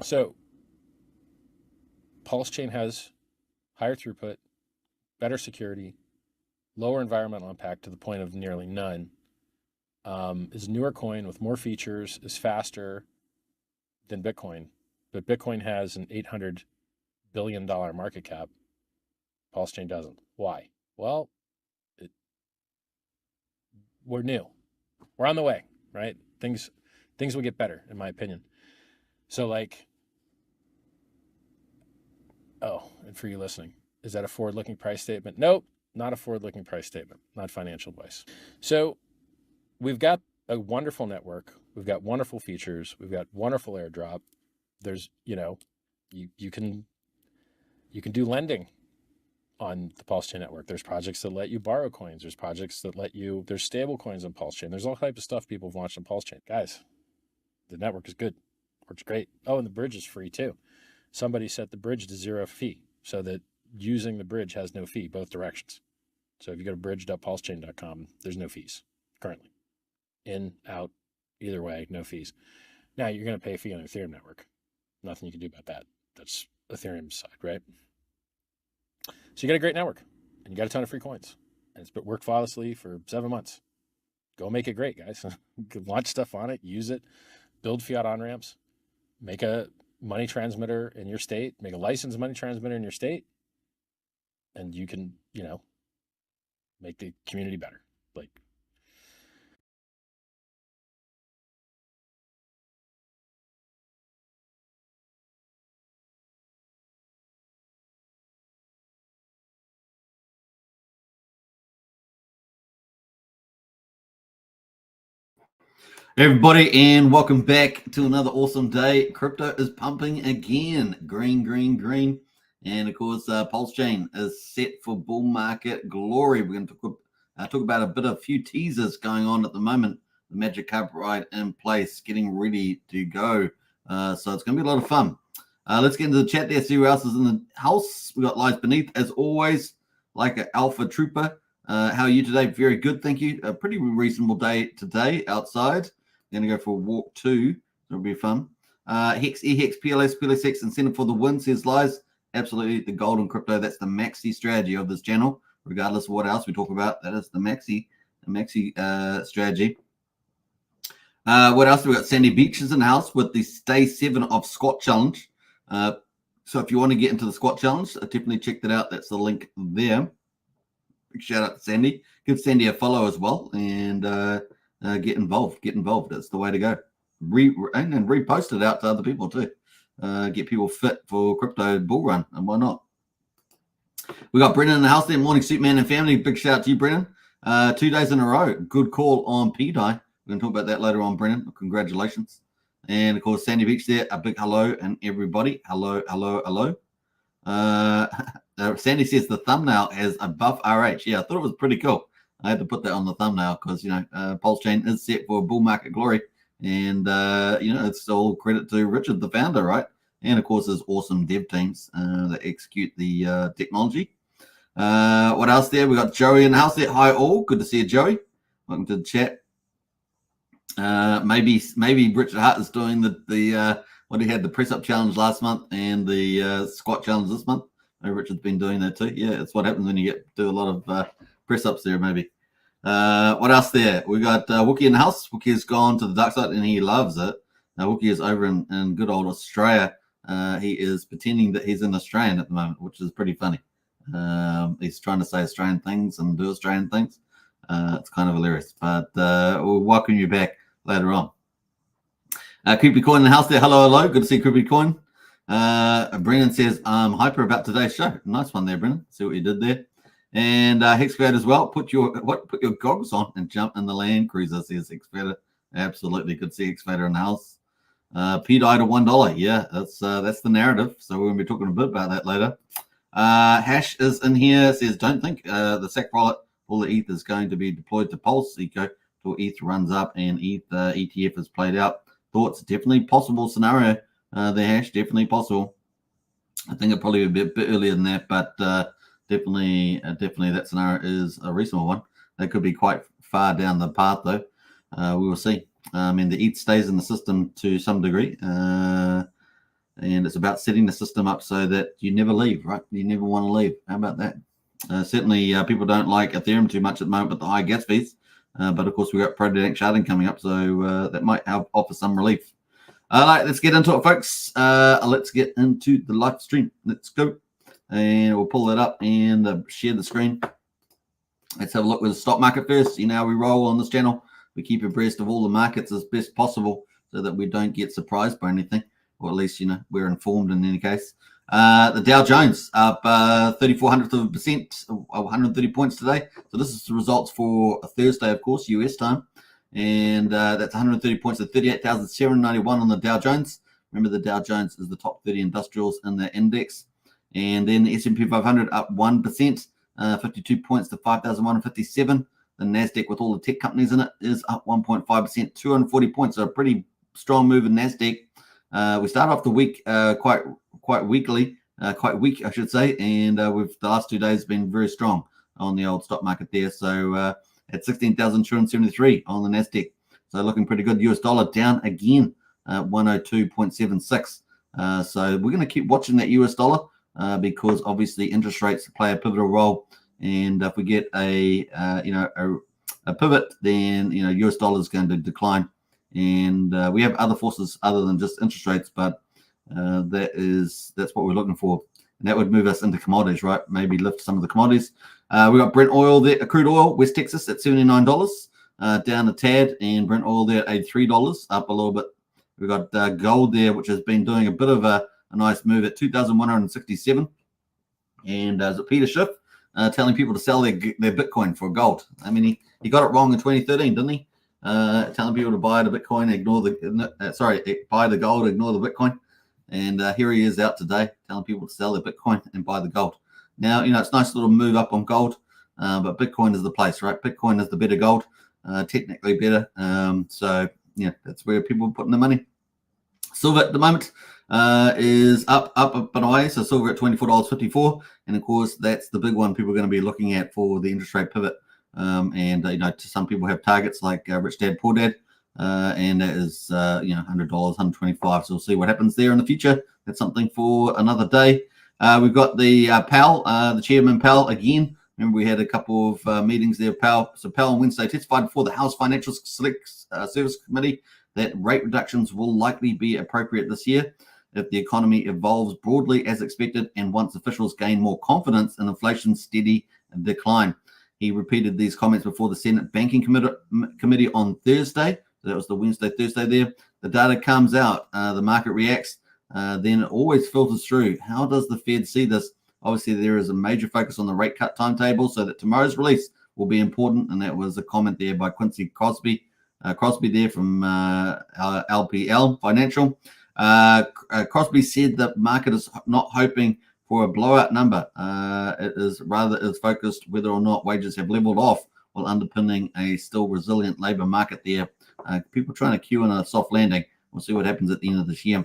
So Pulsechain has higher throughput, better security, lower environmental impact to the point of nearly none, is a newer coin with more features, is faster than Bitcoin. But Bitcoin has an $800 billion market cap. Pulsechain doesn't. Why? Well, we're new. We're on the way, right? Things will get better, in my opinion. So like, oh, and for you listening, is that a forward-looking price statement? Nope, not a forward-looking price statement, not financial advice. So we've got a wonderful network. We've got wonderful features. We've got wonderful airdrop. There's, you can do lending on the Pulsechain network. There's projects that let you borrow coins. There's projects that there's stable coins on Pulsechain. There's all types of stuff people have launched on Pulsechain. Guys, the network is good. Works great. Oh, and the bridge is free too. Somebody set the bridge to 0 fee so that using the bridge has no fee, both directions. So if you go to bridge.pulsechain.com, there's no fees currently. In, out, either way, no fees. Now you're going to pay a fee on the Ethereum network. Nothing you can do about that. That's Ethereum's side, right? So you got a great network and you got a ton of free coins and it's been worked flawlessly for 7 months. Go make it great, guys. Launch stuff on it, use it, build fiat on-ramps, make a money transmitter in your state, make a licensed money transmitter in your state, and you can, make the community better. Like, Everybody, and welcome back to another awesome day. Crypto is pumping again. Green, green, green. And of course, Pulsechain is set for bull market glory. We're going to talk about a few teasers going on at the moment. The magic carpet ride in place, getting ready to go. So it's going to be a lot of fun. Let's get into the chat there, see who else is in the house. We got Lies Beneath, as always, like an alpha trooper. How are you today? Very good, thank you. A pretty reasonable day today outside. Going to go for a walk too. It'll be fun. Hex, EHEX, PLSX, incentive for the win, says Lies. Absolutely, the golden crypto. That's the maxi strategy of this channel. Regardless of what else we talk about, that is the maxi strategy. What else? We got Sandy Beaches in the house with the Day 7 of Squat Challenge. So if you want to get into the Squat Challenge, definitely check that out. That's the link there. Big shout out to Sandy. Give Sandy a follow as well, and get involved. That's the way to go. And repost it out to other people too. Get people fit for crypto bull run, and why not? We got Brennan in the house there. Morning, Suitman and family. Big shout out to you, Brennan. 2 days in a row. Good call on Pday. We're going to talk about that later on, Brennan. Congratulations. And of course, Sandy Beach there. A big hello, and everybody. Hello. Sandy says the thumbnail has a buff RH. Yeah, I thought it was pretty cool. I had to put that on the thumbnail because, Pulsechain is set for bull market glory. And, it's all credit to Richard, the founder, right? And, of course, there's awesome dev teams that execute the technology. What else there? We got Joey in the house there. Hi, all. Good to see you, Joey. Welcome to the chat. Maybe Richard Hart is doing the what he had, the press-up challenge last month and the squat challenge this month. Richard's been doing that too. Yeah, it's what happens when you do a lot of press-ups there, maybe. What else there? We got Wookie in the house. Wookie's gone to the dark side and he loves it. Wookie is over in good old Australia. He is pretending that he's in Australian at the moment, which is pretty funny. He's trying to say Australian things and do Australian things. It's kind of hilarious, but we'll welcome you back later on. Creepy Coin in the house there. Hello. Good to see Creepy Coin. Brennan says, I'm hyper about today's show. Nice one there, Brennan. See what you did there. And Hexcavator as well. Put your goggles on and jump in the Land Cruiser, says Hexcavator. Absolutely. Good to see Hexcavator in the house. Pday to $1. Yeah, that's the narrative. So we're going to be talking a bit about that later. Hash is in here. Says, don't think the SAC wallet, all the ETH is going to be deployed to Pulse Eco till ETH runs up and ETH ETF is played out. Thoughts? Definitely possible scenario. The Hash, definitely possible. I think it'll probably be a bit earlier than that, but definitely that scenario is a reasonable one. That could be quite far down the path, though. We will see. I mean, the ETH stays in the system to some degree. and it's about setting the system up so that you never leave, right? You never want to leave. How about that? Certainly, people don't like Ethereum too much at the moment with the high gas fees, but of course we've got Pday AI sharding coming up, so that might help offer some relief. All right, let's get into it, folks. Let's get into the live stream. Let's go, and we'll pull that up and share the screen. Let's have a look with the stock market first. You know how we roll on this channel. We keep abreast of all the markets as best possible so that we don't get surprised by anything, or at least, you know, we're informed in any case. The Dow Jones up 0.34%, 130 points today. So this is the results for a Thursday, of course, US time. And that's 130 points to 38,791 on the Dow Jones. Remember, the Dow Jones is the top 30 industrials in the index. And then the S&P 500 up 1%. 52 points to 5,157. The NASDAQ with all the tech companies in it is up 1.5%, 240 points. So a pretty strong move in NASDAQ. We start off the week quite weak, I should say. And with the last 2 days been very strong on the old stock market there. So at 16,273 on the NASDAQ. So looking pretty good. US dollar down again, 102.76. So we're going to keep watching that US dollar. Because obviously interest rates play a pivotal role, and if we get a pivot, then US dollar is going to decline, and we have other forces other than just interest rates, but that's what we're looking for, and that would move us into commodities, right? Maybe lift some of the commodities. We got Brent oil there, crude oil, West Texas at $79, down a tad, and Brent oil there at $83, up a little bit. We got gold there, which has been doing a bit of a nice move at 2,167. And is it Peter Schiff telling people to sell their Bitcoin for gold? I mean, he got it wrong in 2013, didn't he? Telling people to buy the Bitcoin, buy the gold, ignore the Bitcoin. And here he is out today telling people to sell their Bitcoin and buy the gold. Now, it's a nice little move up on gold, but Bitcoin is the place, right? Bitcoin is the better gold, technically better. So, that's where people are putting the money. Silver at the moment is up and away. So silver at $24.54, and of course that's the big one people are going to be looking at for the interest rate pivot. Some people have targets like Rich Dad Poor Dad, and that is $100, $125. So we'll see what happens there in the future. That's something for another day. We've got the Powell, the Chairman Powell again. Remember, we had a couple of meetings there. Powell on Wednesday testified before the House Financial Service Committee that rate reductions will likely be appropriate this year if the economy evolves broadly as expected and once officials gain more confidence in inflation's steady decline. He repeated these comments before the Senate Banking Committee on Thursday. So that was the Thursday there. The data comes out, the market reacts, then it always filters through. How does the Fed see this? Obviously, there is a major focus on the rate cut timetable, so that tomorrow's release will be important. And that was a comment there by Quincy Crosby there from LPL Financial. Crosby said that market is not hoping for a blowout number. It is focused whether or not wages have leveled off while underpinning a still resilient labor market there. People trying to queue in a soft landing. We'll see what happens at the end of this year.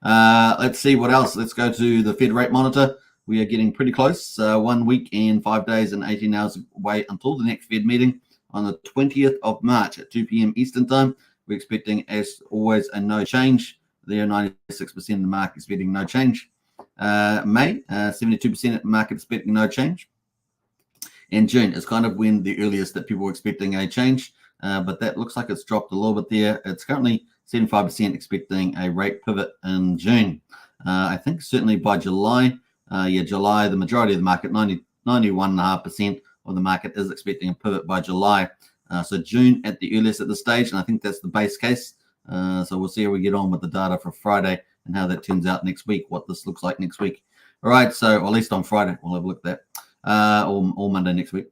Let's see what else. Let's go to the Fed rate monitor. We are getting pretty close. 1 week and 5 days and 18 hours away until the next Fed meeting on the 20th of March at 2 p.m. Eastern time. We're expecting, as always, a no change. There, 96% of the market expecting no change. May, 72% of the market expecting no change. And June is kind of when the earliest that people were expecting a change, but that looks like it's dropped a little bit there. It's currently 75% expecting a rate pivot in June. I think certainly by July, July, the majority of the market, 91.5% of the market is expecting a pivot by July. So June at the earliest at this stage, and I think that's the base case. So we'll see how we get on with the data for Friday and how that turns out next week, what this looks like next week. All right, so or at least on Friday, we'll have a look at that, or Monday next week.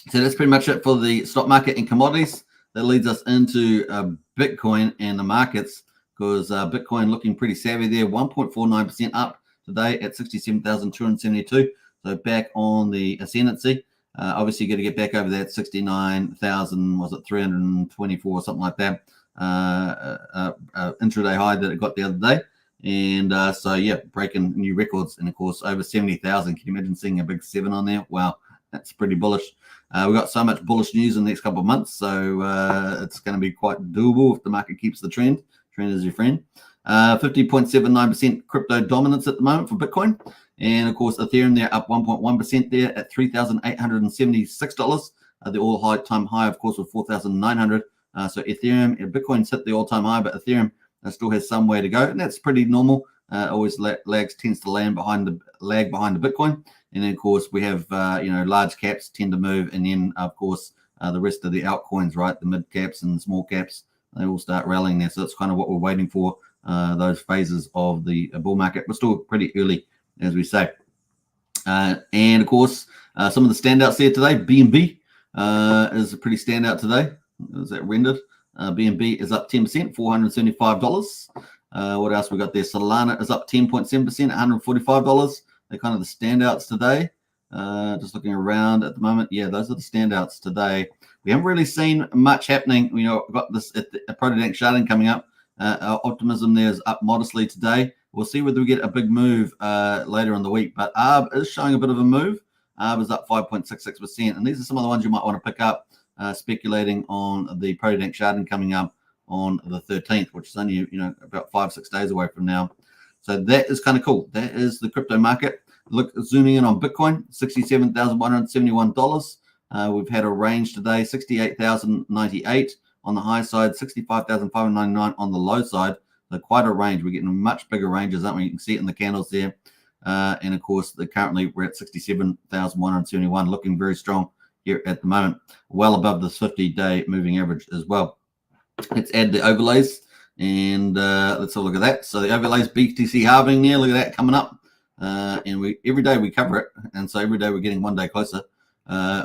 So that's pretty much it for the stock market and commodities. That leads us into Bitcoin and the markets, because Bitcoin looking pretty savvy there, 1.49% up today at 67,272. So back on the ascendancy. Obviously, you got to get back over that 69,000, was it 324 or something like that, intraday high that it got the other day. And so, yeah, breaking new records. And, of course, over 70,000. Can you imagine seeing a big 7 on there? Wow, that's pretty bullish. We've got so much bullish news in the next couple of months. So it's going to be quite doable if the market keeps the trend. Trend is your friend. 50.79% crypto dominance at the moment for Bitcoin. And of course, Ethereum, they're up 1.1% there at $3,876. The all-time high, of course, was 4,900. So Ethereum, Bitcoin's hit the all-time high, but Ethereum still has some way to go, and that's pretty normal. Always tends to lag behind the Bitcoin, and then of course we have large caps tend to move, and then of course the rest of the altcoins, right, the mid caps and the small caps, they all start rallying there. So that's kind of what we're waiting for, those phases of the bull market. We're still pretty early, as we say. And of course, some of the standouts there today, BNB is a pretty standout today. Is that rendered? BNB is up 10%, $475. What else we got there? Solana is up 10.7%, $145. They're kind of the standouts today. Just looking around at the moment. Yeah, those are the standouts today. We haven't really seen much happening. We've got this at the Pday sharding coming up. Optimism there is up modestly today. We'll see whether we get a big move later in the week. But ARB is showing a bit of a move. ARB is up 5.66%. And these are some of the ones you might want to pick up, speculating on the Pday sharding coming up on the 13th, which is only about 5-6 days away from now. So that is kind of cool. That is the crypto market. Look, zooming in on Bitcoin, $67,171. We've had a range today, 68,098 on the high side, 65,599 on the low side. So quite a range. We're getting much bigger ranges, aren't we? You can see it in the candles there. And of course, currently we're at 67,171, looking very strong here at the moment, well above this 50-day moving average as well. Let's add the overlays, and let's have a look at that. So the overlays, BTC halving there, look at that coming up. And every day we cover it, and so every day we're getting one day closer.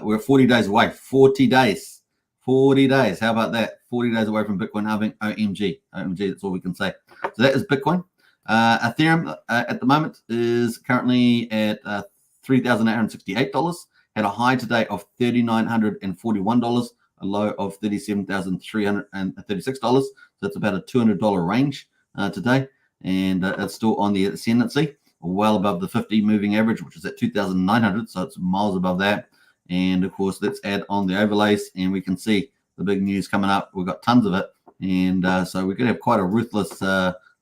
We're 40 days away. 40 days. 40 days. How about that? 40 days away from Bitcoin halving. OMG. OMG, that's all we can say. So that is Bitcoin. Ethereum at the moment is currently at $3,868. Had a high today of $3,941, a low of $37,336. So that's about a $200 range today, and it's still on the ascendancy, well above the 50 moving average, which is at 2,900. So it's miles above that. And of course, let's add on the overlays, and we can see the big news coming up. We've got tons of it, and so we're going to have quite a ruthless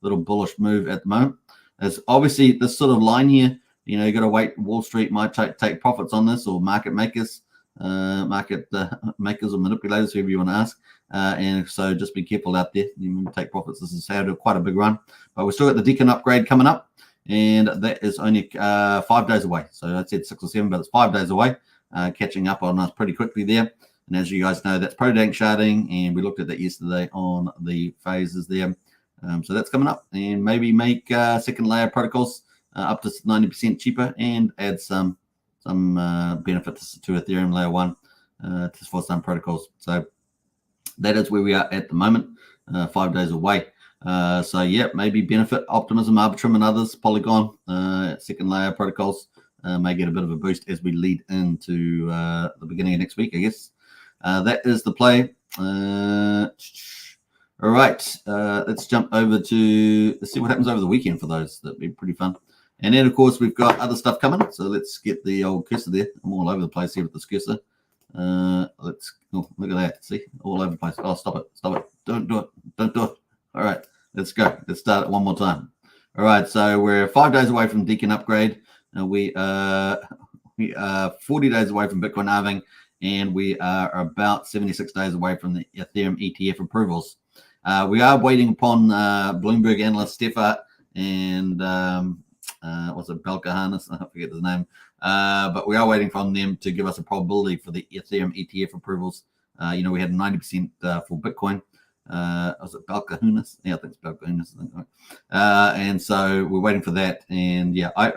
little bullish move at the moment. There's obviously this sort of line here. You got to wait. Wall Street might take profits on this, or market makers, makers or manipulators, whoever you want to ask. And so just be careful out there. You can take profits. This is how to quite a big run, but we're still got the Deacon upgrade coming up, and that is only 5 days away. So I said 6 or 7, but it's 5 days away, catching up on us pretty quickly there. And as you guys know, that's Pday sharding, and we looked at that yesterday on the phases there. So that's coming up, and maybe make second layer protocols up to 90% cheaper, and add some benefits to Ethereum layer 1 for some protocols. So that is where we are at the moment, 5 days away. So yeah, maybe Benefit, Optimism, Arbitrum, and others, Polygon, second layer protocols may get a bit of a boost as we lead into the beginning of next week, I guess. That is the play. All right, let's jump over to see what happens over the weekend for those. That'd be pretty fun. And then, of course, we've got other stuff coming. So let's get the old cursor there. I'm all over the place here with this cursor. Look at that. See, all over the place. Oh, stop it. Stop it. Don't do it. Don't do it. All right, let's go. Let's start it one more time. All right, so we're 5 days away from Deacon upgrade. We are 40 days away from Bitcoin halving, and we are about 76 days away from the Ethereum ETF approvals. We are waiting upon Bloomberg analyst Stefan and what's it, Belkahanis? I forget his name. But we are waiting from them to give us a probability for the Ethereum ETF approvals. We had 90% for Bitcoin. Was it Belkahanis? Yeah, I think it's Belkahanis. And so we're waiting for that. And yeah, I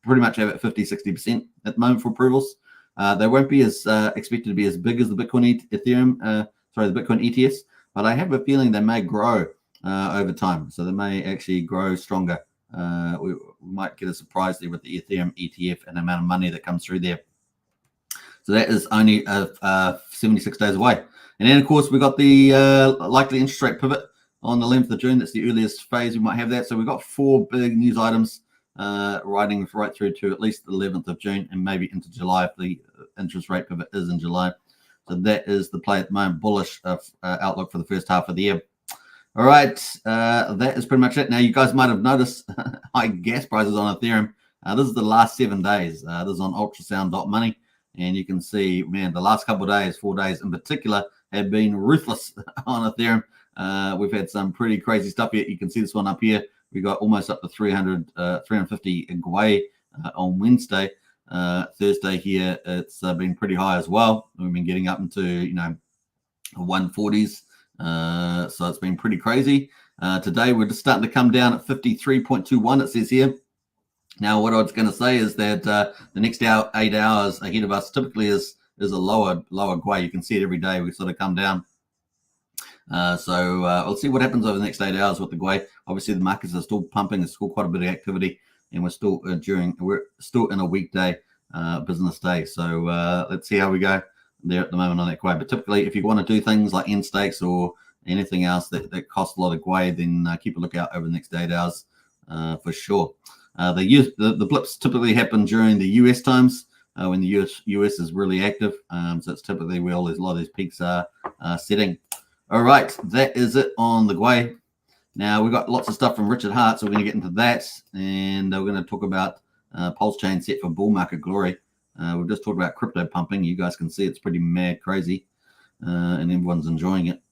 pretty much have it 50-60% at the moment for approvals. They won't be as expected to be as big as the Bitcoin the Bitcoin ETFs, but I have a feeling they may grow over time. So they may actually grow stronger. We might get a surprise there with the Ethereum ETF and the amount of money that comes through there. So that is only 76 days away. And then, of course, we've got the likely interest rate pivot on the 11th of June. That's the earliest phase we might have that. So we've got 4 big news items riding right through to at least the 11th of June and maybe into July if the interest rate pivot is in July. So that is the play at the moment, bullish outlook for the first half of the year. All right, that is pretty much it. Now, you guys might have noticed high gas prices on Ethereum. This is the last 7 days. This is on ultrasound.money. And you can see, man, the last couple of days, 4 days in particular, have been ruthless on Ethereum. We've had some pretty crazy stuff here. You can see this one up here. We got almost up to 350 Gwei on Wednesday. Thursday here, it's been pretty high as well. We've been getting up into, 140s. So it's been pretty crazy. Today, we're just starting to come down at 53.21, it says here. Now, what I was going to say is that the next 8 hours ahead of us typically is a lower Gwei. You can see it every day. We sort of come down. So we'll see what happens over the next 8 hours with the Gwei. Obviously, the markets are still pumping. There's still quite a bit of activity, and we're still in a weekday business day. So let's see how we go there at the moment on that Gwei. But typically, if you want to do things like end stakes or anything else that costs a lot of Gwei, then keep a lookout over the next 8 hours for sure. The blips typically happen during the US times when the US is really active. So it's typically where a lot of these peaks are setting. All right, that is it on the Gwei. Now, we've got lots of stuff from Richard Hart, so we're going to get into that. And we're going to talk about Pulsechain set for bull market glory. We've just talked about crypto pumping. You guys can see it's pretty mad crazy. And everyone's enjoying it.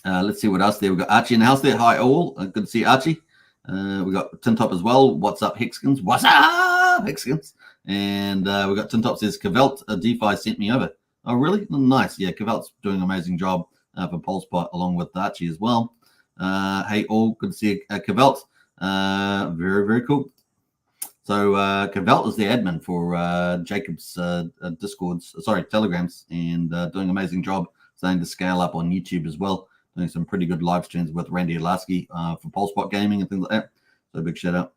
Let's see what else there. We've got Archie in the house there. Hi, all. Good to see Archie. We got Tintop as well. What's up, Hexkins? What's up, Hexkins? And we got Tintop says, Kavelt DeFi sent me over. Oh, really? Oh, nice. Yeah, Kavelt's doing an amazing job for PulseBot along with Archie as well. Hey, all. Good to see Kavelt. Very, very cool. So Kavelt is the admin for Jacob's Telegrams, and doing an amazing job starting to scale up on YouTube as well. Doing some pretty good live streams with Randy Alasky for PulseBot Gaming and things like that. So big shout out.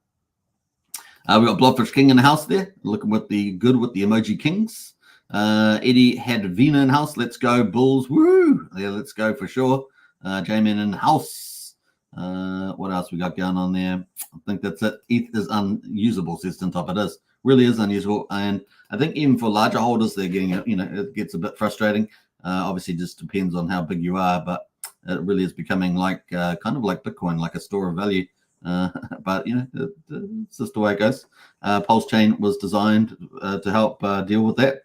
We got Blobfish King in the house there, looking with the emoji kings. Eddie had Vina in the house. Let's go Bulls. Woo! Yeah, let's go for sure. J-Man in the house. What else we got going on there? I think that's it. ETH is unusable, says Tintop. It is. Really is unusable. And I think even for larger holders, they're getting it. It gets a bit frustrating. Obviously, just depends on how big you are, but it really is becoming like kind of like Bitcoin, like a store of value. But it's just the way it goes. Pulsechain was designed to help deal with that.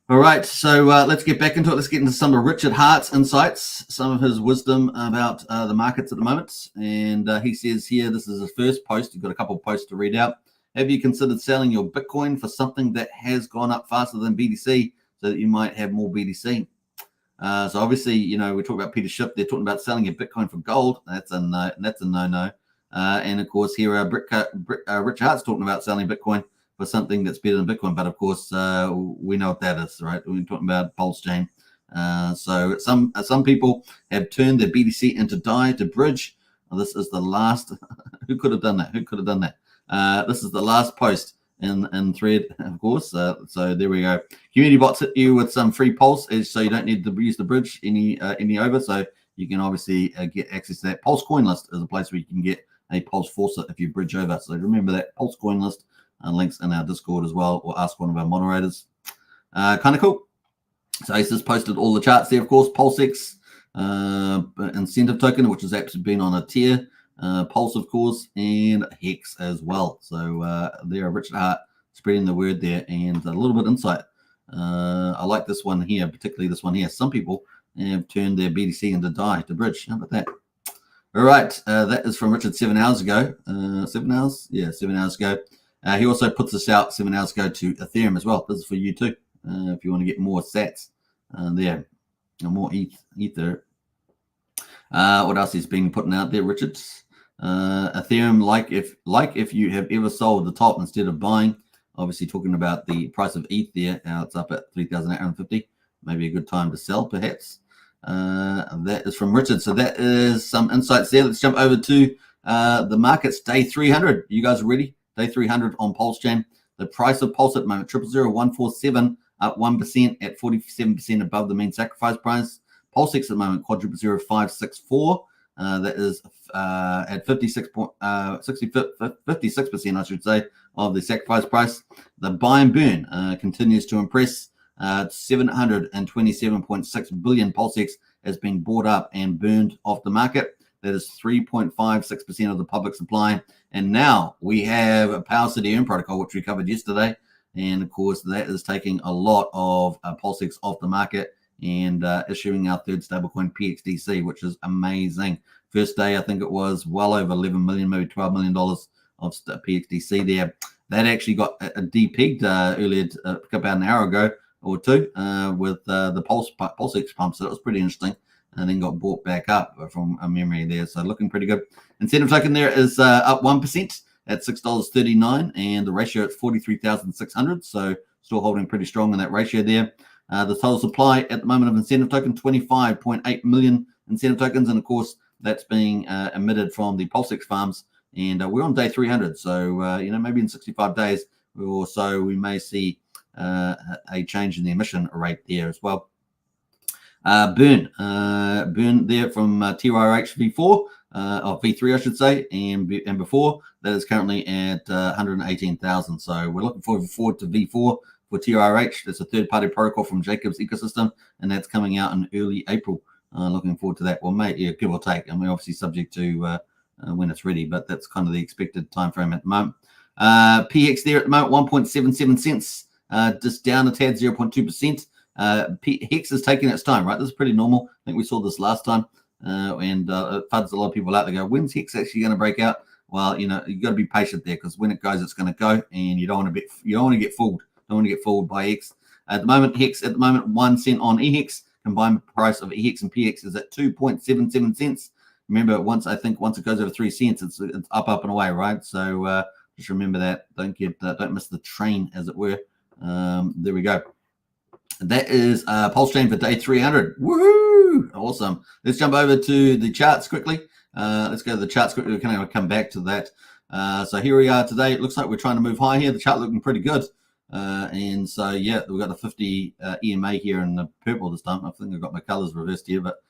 All right, so let's get back into it. Let's get into some of Richard Hart's insights, some of his wisdom about the markets at the moment. And he says here, this is his first post. You've got a couple of posts to read out. Have you considered selling your Bitcoin for something that has gone up faster than BTC so that you might have more BTC? So obviously, we're talking about Peter Schiff. They're talking about selling your Bitcoin for gold. That's a no-no. And of course, here Richard Hart's talking about selling Bitcoin for something that's better than Bitcoin. But of course, we know what that is, right? We're talking about Pulsechain. So some people have turned their BTC into DAI to bridge. Well, this is the last. Who could have done that? This is the last post in thread, of course. So there we go. Community bots hit you with some free Pulse, so you don't need to use the bridge any over. So you can obviously get access to that. Pulse Coin List is a place where you can get a Pulse Forcer if you bridge over. So remember that Pulse Coin List. Links in our Discord as well, or ask one of our moderators. Kind of cool. So he's just posted all the charts there, of course. PulseX incentive token, which has actually been on a tier. Pulse, of course, and Hex as well. So there, Richard Hart spreading the word there, and a little bit of insight. I like this one here, particularly this one here. Some people have turned their BTC into DAI to bridge. How about that? All right, that is from Richard 7 hours ago. 7 hours? Yeah, 7 hours ago. He also puts this out 7 hours ago to Ethereum as well. This is for you too, if you want to get more sats there, and more Ether. What else he's been putting out there, Richard? Ethereum, like if you have ever sold the top instead of buying. Obviously, talking about the price of ETH there. Now it's up at 3,850. Maybe a good time to sell, perhaps. That is from Richard. So that is some insights there. Let's jump over to the markets. Day 300. You guys ready? Day 300 on Pulsechain. The price of Pulse at the moment, 0.00147, up 1% at 47% above the mean sacrifice price. PulseX at the moment, 0.0564. That is at 56%, I should say, of the sacrifice price. The buy and burn continues to impress. 727.6 billion PulseX has been bought up and burned off the market. That is 3.56% of the public supply. And now we have a PUSD protocol, which we covered yesterday. And of course, that is taking a lot of PulseX off the market and issuing our third stablecoin PXDC, which is amazing. First day, I think it was well over 11 million, maybe $12 million of PXDC there. That actually got depegged earlier, about an hour ago or two, with the PulseX pump. So that was pretty interesting. And then got bought back up from a memory there. So looking pretty good. Incentive token there is up 1% at $6.39, and the ratio at 43,600. So still holding pretty strong in that ratio there. The total supply at the moment of incentive token, 25.8 million incentive tokens. And of course, that's being emitted from the PulseX farms. And we're on day 300. So, maybe in 65 days or so, we may see a change in the emission rate there as well. Burn there from TYRH V4, or V3, I should say, and before that is currently at 118,000. So we're looking forward to V4 for TYRH. That's a third-party protocol from Jacob's ecosystem, and that's coming out in early April. Looking forward to that. Well, give or take, and we're obviously subject to when it's ready, but that's kind of the expected time frame at the moment. PX there at the moment, 1.77 cents, just down a tad, 0.2%. Hex is taking its time, right? This is pretty normal. I think we saw this last time, and it fudds a lot of people out. They go, when's Hex actually going to break out? Well, you got to be patient there, because when it goes, it's going to go, and you don't want to get fooled. Don't want to get fooled by Hex. At the moment, Hex 1 cent on eHex. Combined price of eHex and PX is at 2.77 cents. Remember, once it goes over 3 cents, it's up and away, right? So just remember that. Don't miss the train, as it were. There we go. That is Pulsechain for day 300. Woohoo! Awesome. Let's jump over to the charts quickly. Let's go to the charts quickly. We're going to come back to that. So here we are today. It looks like we're trying to move high here. The chart looking pretty good. And so, yeah, we've got the 50 EMA here in the purple this time. I think I've got my colors reversed here, but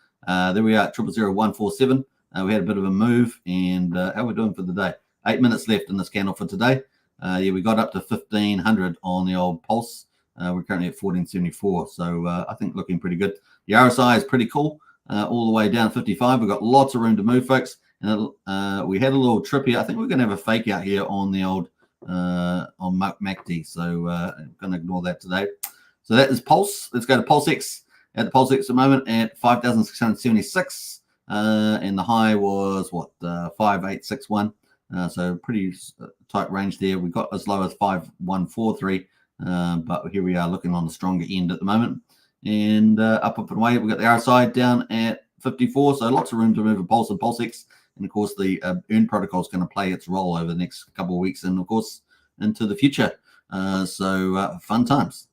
there we are, 000147. We had a bit of a move, and how are we doing for the day? 8 minutes left in this candle for today. Yeah, we got up to 1500 on the old Pulse. We're currently at 1474, so I think looking pretty good. The RSI is pretty cool, all the way down 55. We've got lots of room to move, folks. And we had a little trip here. I think we're going to have a fake out here on the old on MACD, so I'm going to ignore that today. So that is Pulse. Let's go to PulseX. At the PulseX at the moment at 5,676, and the high was 5,861. So pretty tight range there. We got as low as 5,143, but here we are looking on the stronger end at the moment. And up and away, we got the RSI down at 54. So lots of room to move a Pulse and PulseX. And of course, the Earn protocol is going to play its role over the next couple of weeks, and of course into the future. So fun times.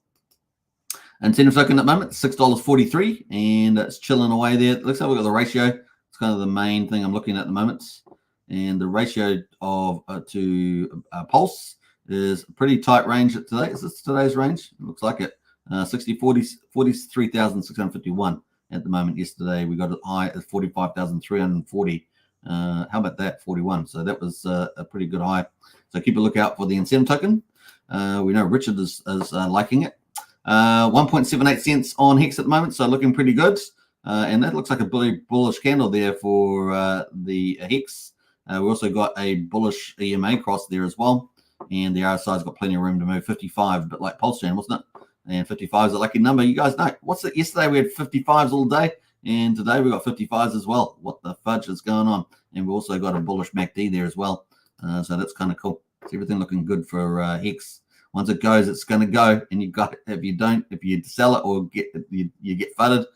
Incentive token at the moment, $6.43, and it's chilling away there. It looks like we've got the ratio. It's kind of the main thing I'm looking at the moment. And the ratio of to Pulse is a pretty tight range today. Is this today's range? It looks like it. 43,651 at the moment. Yesterday we got it high at 45,340. How about that? 41. So that was a pretty good high. So keep a lookout for the incentive token. We know Richard is liking it. 1.78 cents on Hex at the moment, so looking pretty good. And that looks like a bullish candle there for the Hex. We also got a bullish EMA cross there as well. And the RSI's got plenty of room to move. 55, but like Pulsechain, wasn't it? And 55 is a lucky number. You guys know. What's it? Yesterday we had 55s all day, and today we got 55s as well. What the fudge is going on? And we also got a bullish MACD there as well. So that's kind of cool. It's everything looking good for Hex. Once it goes, it's going to go, and if you sell it or you get fudded,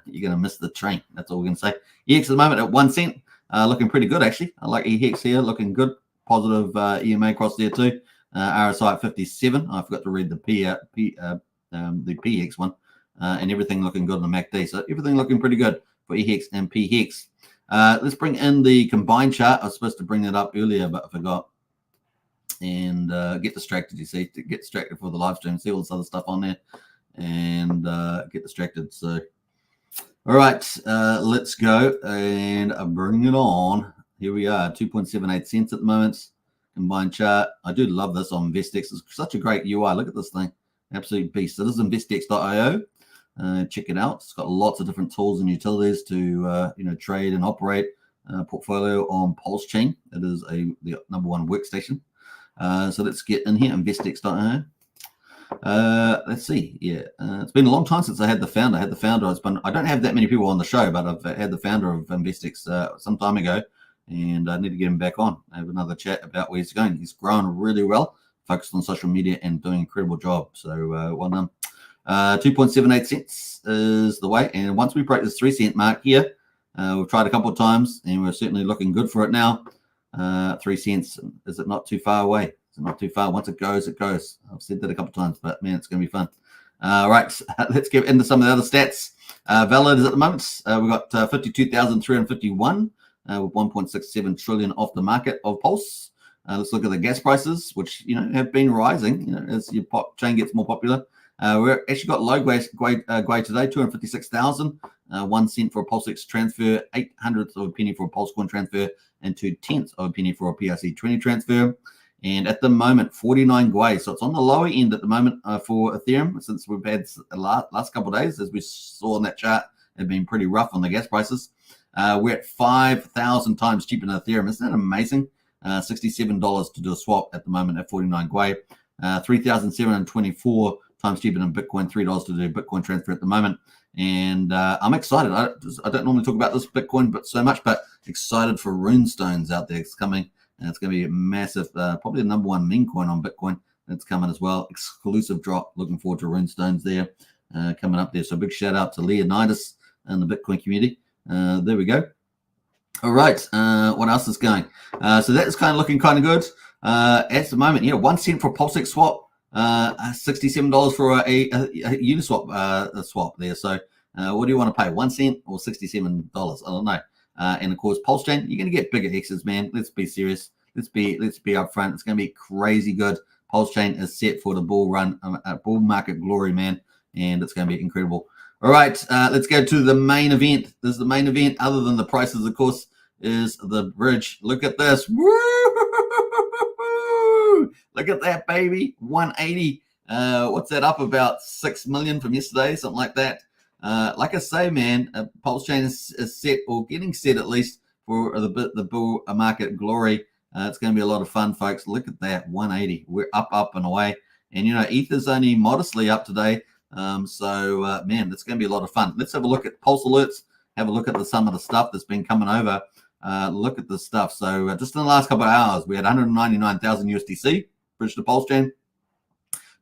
you're going to miss the train. That's all we're going to say. EX at the moment at 1 cent, looking pretty good actually. I like EX here, looking good. Positive EMA across there too. RSI at 57. I forgot to read the PX one, and everything looking good on the MACD. So everything looking pretty good for EX and PX. Let's bring in the combined chart. I was supposed to bring that up earlier, but I forgot. And get distracted, you see, to get distracted for the live stream, see all this other stuff on there, and get distracted. So, all right, let's go and bring it on. Here we are, 2.78 cents at the moment. Combined chart. I do love this on InvestX. It's such a great UI. Look at this thing, absolute beast. So this is InvestX.io. check it out. It's got lots of different tools and utilities to trade and operate portfolio on Pulsechain. It is the #1 workstation. So let's get in here, investex.io. Let's see. Yeah, it's been a long time since I had the founder. I don't have that many people on the show, but I've had the founder of Investex some time ago, and I need to get him back on. I have another chat about where he's going. He's grown really well, focused on social media and doing an incredible job. So well done. 2.78 cents is the way, and once we break this 3 cent mark here, we've tried a couple of times, and we're certainly looking good for it now. 3 cents, is it not too far away? Is it not too far? Once it goes, it goes. I've said that a couple of times, but man, it's going to be fun. Right, let's get into some of the other stats. Validators at the moment, we've got 52,351 with 1.67 trillion off the market of Pulse. Let's look at the gas prices, which have been rising as your chain gets more popular. We're actually got low grade today, 256,000, 1 cent for a PulseX transfer, 0.08 of a penny for a Pulsecoin transfer, and 0.2 of a penny for a PRC20 transfer. And at the moment, 49 gwei. So it's on the lower end at the moment for Ethereum, since we've had the last couple of days, as we saw in that chart, have been pretty rough on the gas prices. We're at 5,000 times cheaper than Ethereum. Isn't that amazing? $67 to do a swap at the moment at 49 gwei. 3,724 times cheaper than Bitcoin, $3 to do Bitcoin transfer at the moment. And I'm excited. I don't normally talk about this Bitcoin but so much, but excited for runestones out there. It's coming, and it's going to be a massive, probably the #1 meme coin on Bitcoin. That's coming as well. Exclusive drop. Looking forward to runestones there coming up there. So big shout out to Leonidas and the Bitcoin community. There we go. All right. What else is going? So that's kind of looking kind of good at the moment. 1 cent for a PulseX swap. $67 for a Uniswap swap there. So what do you want to pay, 1 cent or $67? I don't know. And of course, Pulsechain, you're going to get bigger hexes, man. Let's be serious. Let's be upfront. It's going to be crazy good. Pulsechain is set for the bull run, bull market glory, man, and it's going to be incredible. All right, let's go to the main event. This is the main event, other than the prices, of course, is the bridge. Look at this. Woo! Look at that, baby. 180. What's that, up about 6 million from yesterday, something like that. Like I say, man, Pulsechain is set, or getting set at least, for the bull market glory. It's going to be a lot of fun, folks. Look at that, 180. We're up and away. And, Ether's only modestly up today. Man, it's going to be a lot of fun. Let's have a look at Pulse Alerts, have a look at some of the stuff that's been coming over. Look at this stuff. So just in the last couple of hours, we had 199,000 USDC bridge to Pulsechain,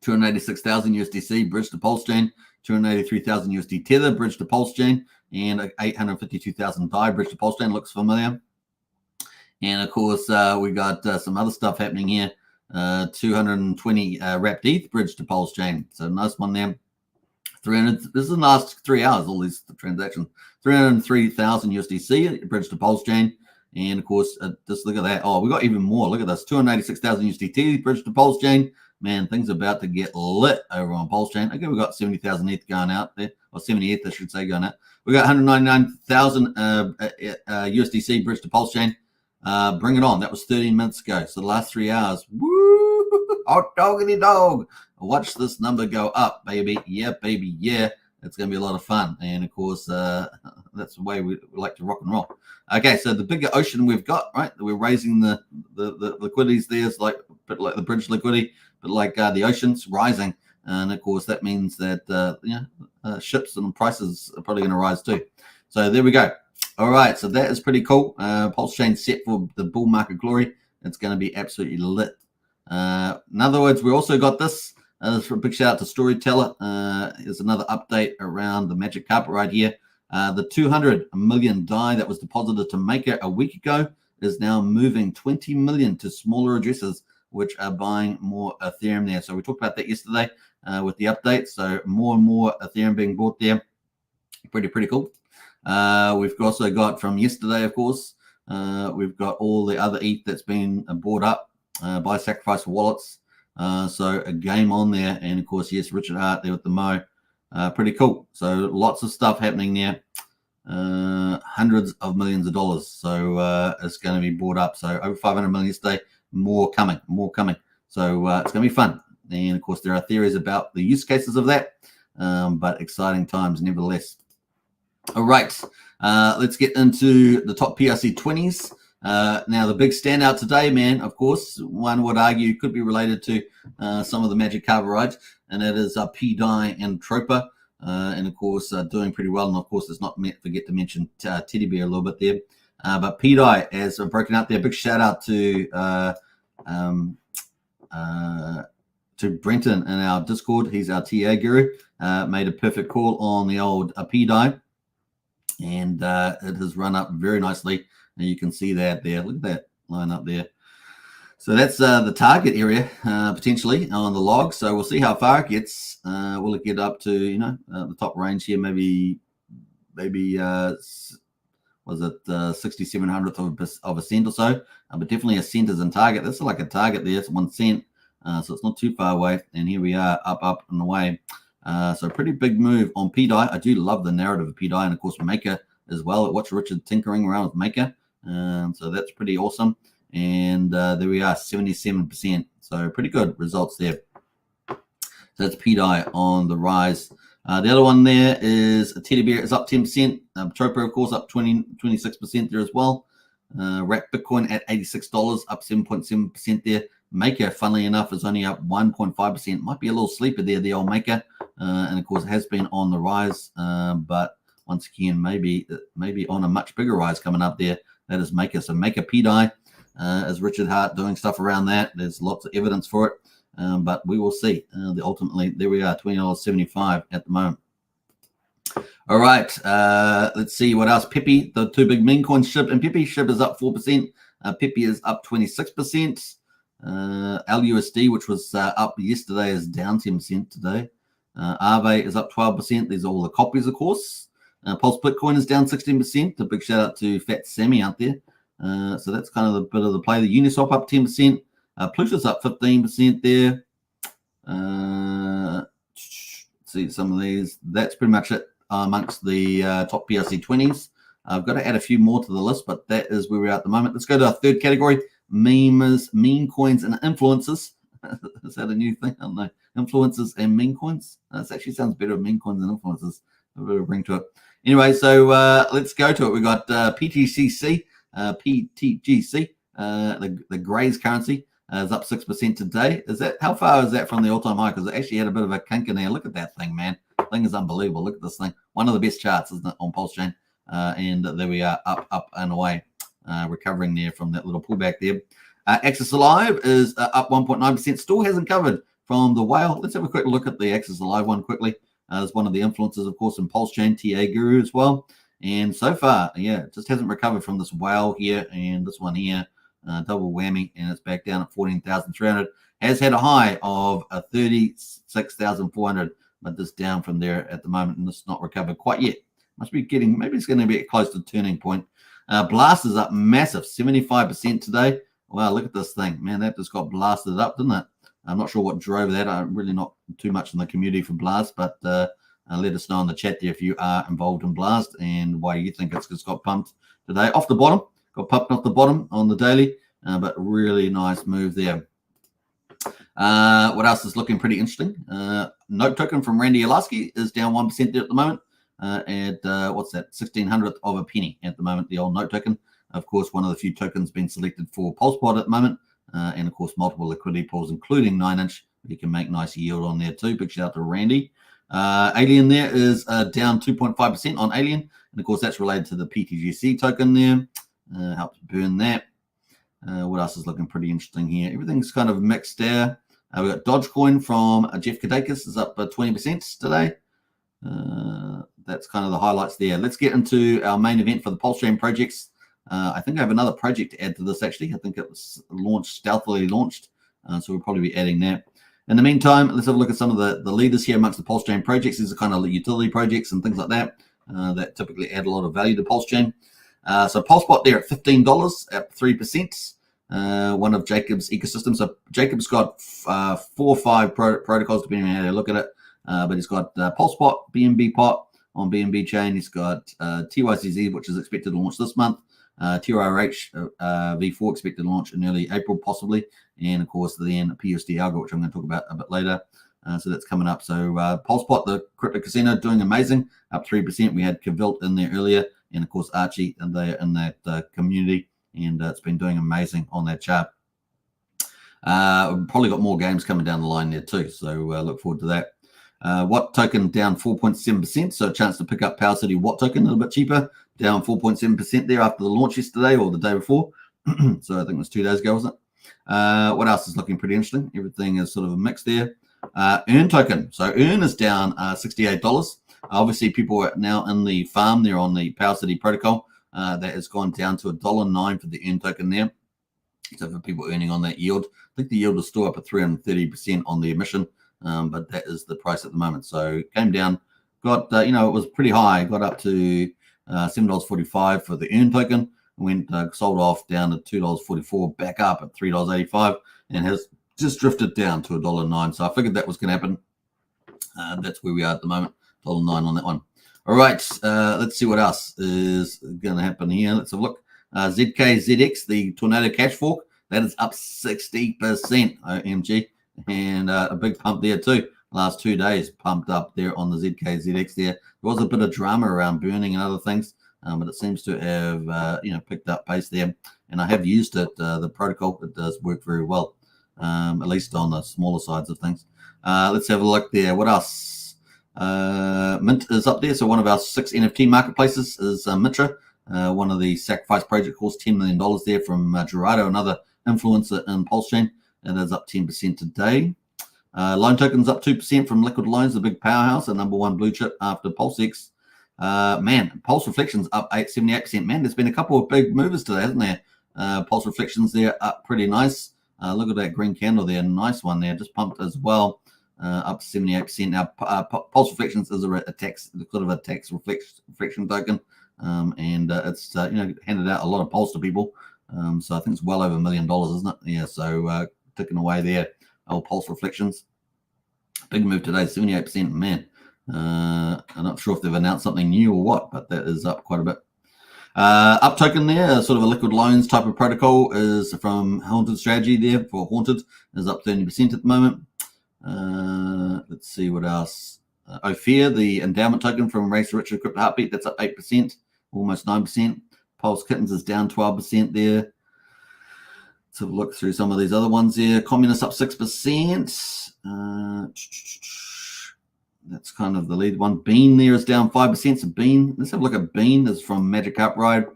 286,000 USDC bridge to Pulsechain, 283,000 USD Tether bridge to Pulsechain, and 852,000 DAI bridge to Pulsechain. Looks familiar. And of course, we got some other stuff happening here. 220 wrapped ETH bridge to Pulsechain. So nice one there. 300. This is the last 3 hours. All these transactions. 303,000 USDC bridge to Pulsechain. And of course, just look at that. Oh, we got even more. Look at this. 286,000 USDT bridge to Pulsechain. Man, things are about to get lit over on Pulsechain. Okay, we got 70,000 ETH going out there, or 70 ETH, I should say, going out. We got 199,000 USDC bridge to Pulsechain. Bring it on. That was 13 minutes ago. So the last 3 hours. Woo! Hot doggity dog. Watch this number go up, baby. Yeah, baby. Yeah. It's going to be a lot of fun. And of course, that's the way we like to rock and roll. Okay, so the bigger ocean we've got, right? We're raising the liquidities there. It's like a bit like the bridge liquidity, but like the ocean's rising. And of course, that means that ships and prices are probably going to rise too. So there we go. All right, so that is pretty cool. Pulsechain set for the bull market glory. It's going to be absolutely lit. In other words, we also got this. A big shout out to Storyteller. Here's another update around the magic carpet right here. The 200 million DAI that was deposited to Maker a week ago is now moving 20 million to smaller addresses, which are buying more Ethereum there. So we talked about that yesterday with the update. So more and more Ethereum being bought there. Pretty cool. We've also got from yesterday, of course, we've got all the other ETH that's been bought up by Sacrifice wallets. So a game on there. And of course, yes, Richard Hart there with the Mo. Pretty cool. So lots of stuff happening there. Hundreds of millions of dollars. So it's going to be bought up. So over 500 million yesterday. More coming. So it's going to be fun. And of course, there are theories about the use cases of that. but exciting times nevertheless. All right, let's get into the top PRC 20s. Now, the big standout today, man, of course, one would argue could be related to some of the Magic Carver rides, and that is Pday and Tropa, and of course, doing pretty well. And of course, let's not forget to mention Teddy Bear a little bit there. But Pday has broken out there. Big shout out to Brenton in our Discord. He's our TA guru. Made a perfect call on the old Pday. And it has run up very nicely. And you can see that there. Look at that line up there. So that's the target area potentially on the log. So we'll see how far it gets. Will it get up to, the top range here? Maybe was it 6,700th of a cent or so? But definitely a cent is in target. This is like a target there. It's 1 cent. So it's not too far away. And here we are up and away. So pretty big move on Pday. I do love the narrative of Pday, and of course Maker as well. Watch Richard tinkering around with Maker. So that's pretty awesome. And there we are, 77%. So pretty good results there. So that's Pday on the rise. The other one there is Teddy Bear is up 10%. Tropa, of course, up 26% there as well. Wrap Bitcoin at $86, up 7.7% there. Maker, funnily enough, is only up 1.5%. Might be a little sleeper there, the old Maker. And of course, it has been on the rise. But once again, maybe on a much bigger rise coming up there. That is Maker. So Maker Pday, as Richard Hart doing stuff around that. There's lots of evidence for it. But we will see. Ultimately, there we are, $20.75 at the moment. All right, let's see what else. Pepe, the two big Memecoins, SHIB and Pepe. SHIB is up 4%. Pepe is up 26%. LUSD, which was up yesterday, is down 10% today. Aave is up 12%. These are all the copies, of course. Pulse Bitcoin is down 16%. A big shout out to Fat Sammy out there. So that's kind of a bit of the play. The Uniswap up 10%. Plush is up 15% there. See some of these. That's pretty much it amongst the top PRC 20s. I've got to add a few more to the list, but that is where we are at the moment. Let's go to our third category. Memecoins and influencers. Is that a new thing? I don't know. Influencers and memecoins. This actually sounds better. Memecoins and influencers. A bit of a ring to it. Anyway, so let's go to it. We got PTGC, the Gray's currency is up 6% today. Is that how far is that from the all-time high? Because it actually had a bit of a kink in there. Look at that thing, man. The thing is unbelievable. Look at this thing. One of the best charts, isn't it, on Pulsechain? And there we are, up and away. Recovering there from that little pullback there. Axis Alive is up 1.9%. Still hasn't covered from the whale. Let's have a quick look at the Axis Alive one quickly. There's one of the influencers, of course, in Pulsechain, TA Guru as well. And so far, yeah, just hasn't recovered from this whale here and this one here. Double whammy, and it's back down at 14,300. Has had a high of 36,400, but this down from there at the moment, and this is not recovered quite yet. Must be getting, maybe it's going to be close to the turning point. Blast is up massive, 75% today. Wow, look at this thing. Man, that just got blasted up, didn't it? I'm not sure what drove that. I'm really not too much in the community for Blast, but let us know in the chat there if you are involved in Blast and why you think it's just got pumped today. Off the bottom, got pumped off the bottom on the daily, but really nice move there. What else is looking pretty interesting? Note token from Randy Alaski is down 1% there at the moment. At what's that, 1/1600th of a penny at the moment, the old note token. Of course, one of the few tokens being selected for PulsePod at the moment. And of course, multiple liquidity pools, including 9-inch. You can make nice yield on there too. Big shout out to Randy. Alien there is down 2.5% on Alien. And of course, that's related to the PTGC token there. Helps burn that. What else is looking pretty interesting here? Everything's kind of mixed there. We've got Dogecoin from Jeff Kadakis is up 20% today. That's kind of the highlights there. Let's get into our main event for the Pulsechain projects. I think I have another project to add to this, actually. I think it was stealthily launched. So we'll probably be adding that. In the meantime, let's have a look at some of the leaders here amongst the Pulsechain projects. These are kind of utility projects and things like that that typically add a lot of value to Pulsechain. So PulseBot there at $15, up 3%. One of Jacob's ecosystems. So Jacob's got 4 or 5 protocols, depending on how you look at it. But he's got PulseBot, BNB Pot on BNB chain. He's got TYCZ, which is expected to launch this month. TRH V4 expected to launch in early April, possibly. And of course, then PUSD Algo, which I'm going to talk about a bit later. So that's coming up. So PulsePot, the crypto casino, doing amazing, up 3%. We had Cavilt in there earlier, and of course Archie, and they're in that community, and it's been doing amazing on that chart. We've probably got more games coming down the line there too, so look forward to that. Watt token down 4.7%, so a chance to pick up Power City Watt token a little bit cheaper, down 4.7% there after the launch yesterday or the day before. So I think it was 2 days ago, wasn't it? What else is looking pretty interesting? Everything is sort of a mix there. Earn token. So Earn is down $68. Obviously, people are now in the farm there on the Power City protocol. That has gone down to $1.09 for the Earn token there. So for people earning on that yield, I think the yield is still up at 330% on the emission, but that is the price at the moment. So it came down, got, it was pretty high, got up to $7.45 for the Earn token, went sold off down to $2.44, back up at $3.85, and has just drifted down to $1.09. So I figured that was going to happen. That's where we are at the moment, $1.09 on that one. All right, let's see what else is going to happen here. Let's have a look. ZKZX, the Tornado Cash Fork, that is up 60%, OMG, and a big pump there too. Last 2 days pumped up there on the ZKZX there. There was a bit of drama around burning and other things, but it seems to have picked up pace there. And I have used it, the protocol. It does work very well, at least on the smaller sides of things. Let's have a look there. What else? Mint is up there. So one of our 6 NFT marketplaces is Mitra. One of the Sacrifice project costs $10 million there from Gerardo, another influencer in Pulsechain. It is up 10% today. Loan tokens up 2% from Liquid Loans, the big powerhouse, the number one blue chip after PulseX. Pulse Reflections up 78%. Man, there's been a couple of big movers today, hasn't there? Pulse Reflections there up pretty nice. Look at that green candle there. Nice one there. Just pumped as well. Up to 78%. Now, Pulse Reflections is a tax reflection token. And it's handed out a lot of pulse to people, so I think it's well over $1 million, isn't it? Yeah, so ticking away there. Old Pulse Reflections, big move today, 78%. Man, I'm not sure if they've announced something new or what, but that is up quite a bit. Up token there, sort of a Liquid Loans type of protocol, is from Haunted Strategy there for Haunted, is up 30% at the moment. Let's see what else. Ophir, the endowment token from Race Richard Crypto Heartbeat, that's up 8%, almost 9%. Pulse Kittens is down 12% there. Let's have a look through some of these other ones here. Communist up 6%. That's kind of the lead one. Bean there is down 5%. So Bean, let's have a look at Bean. This is from Magic Up Ride.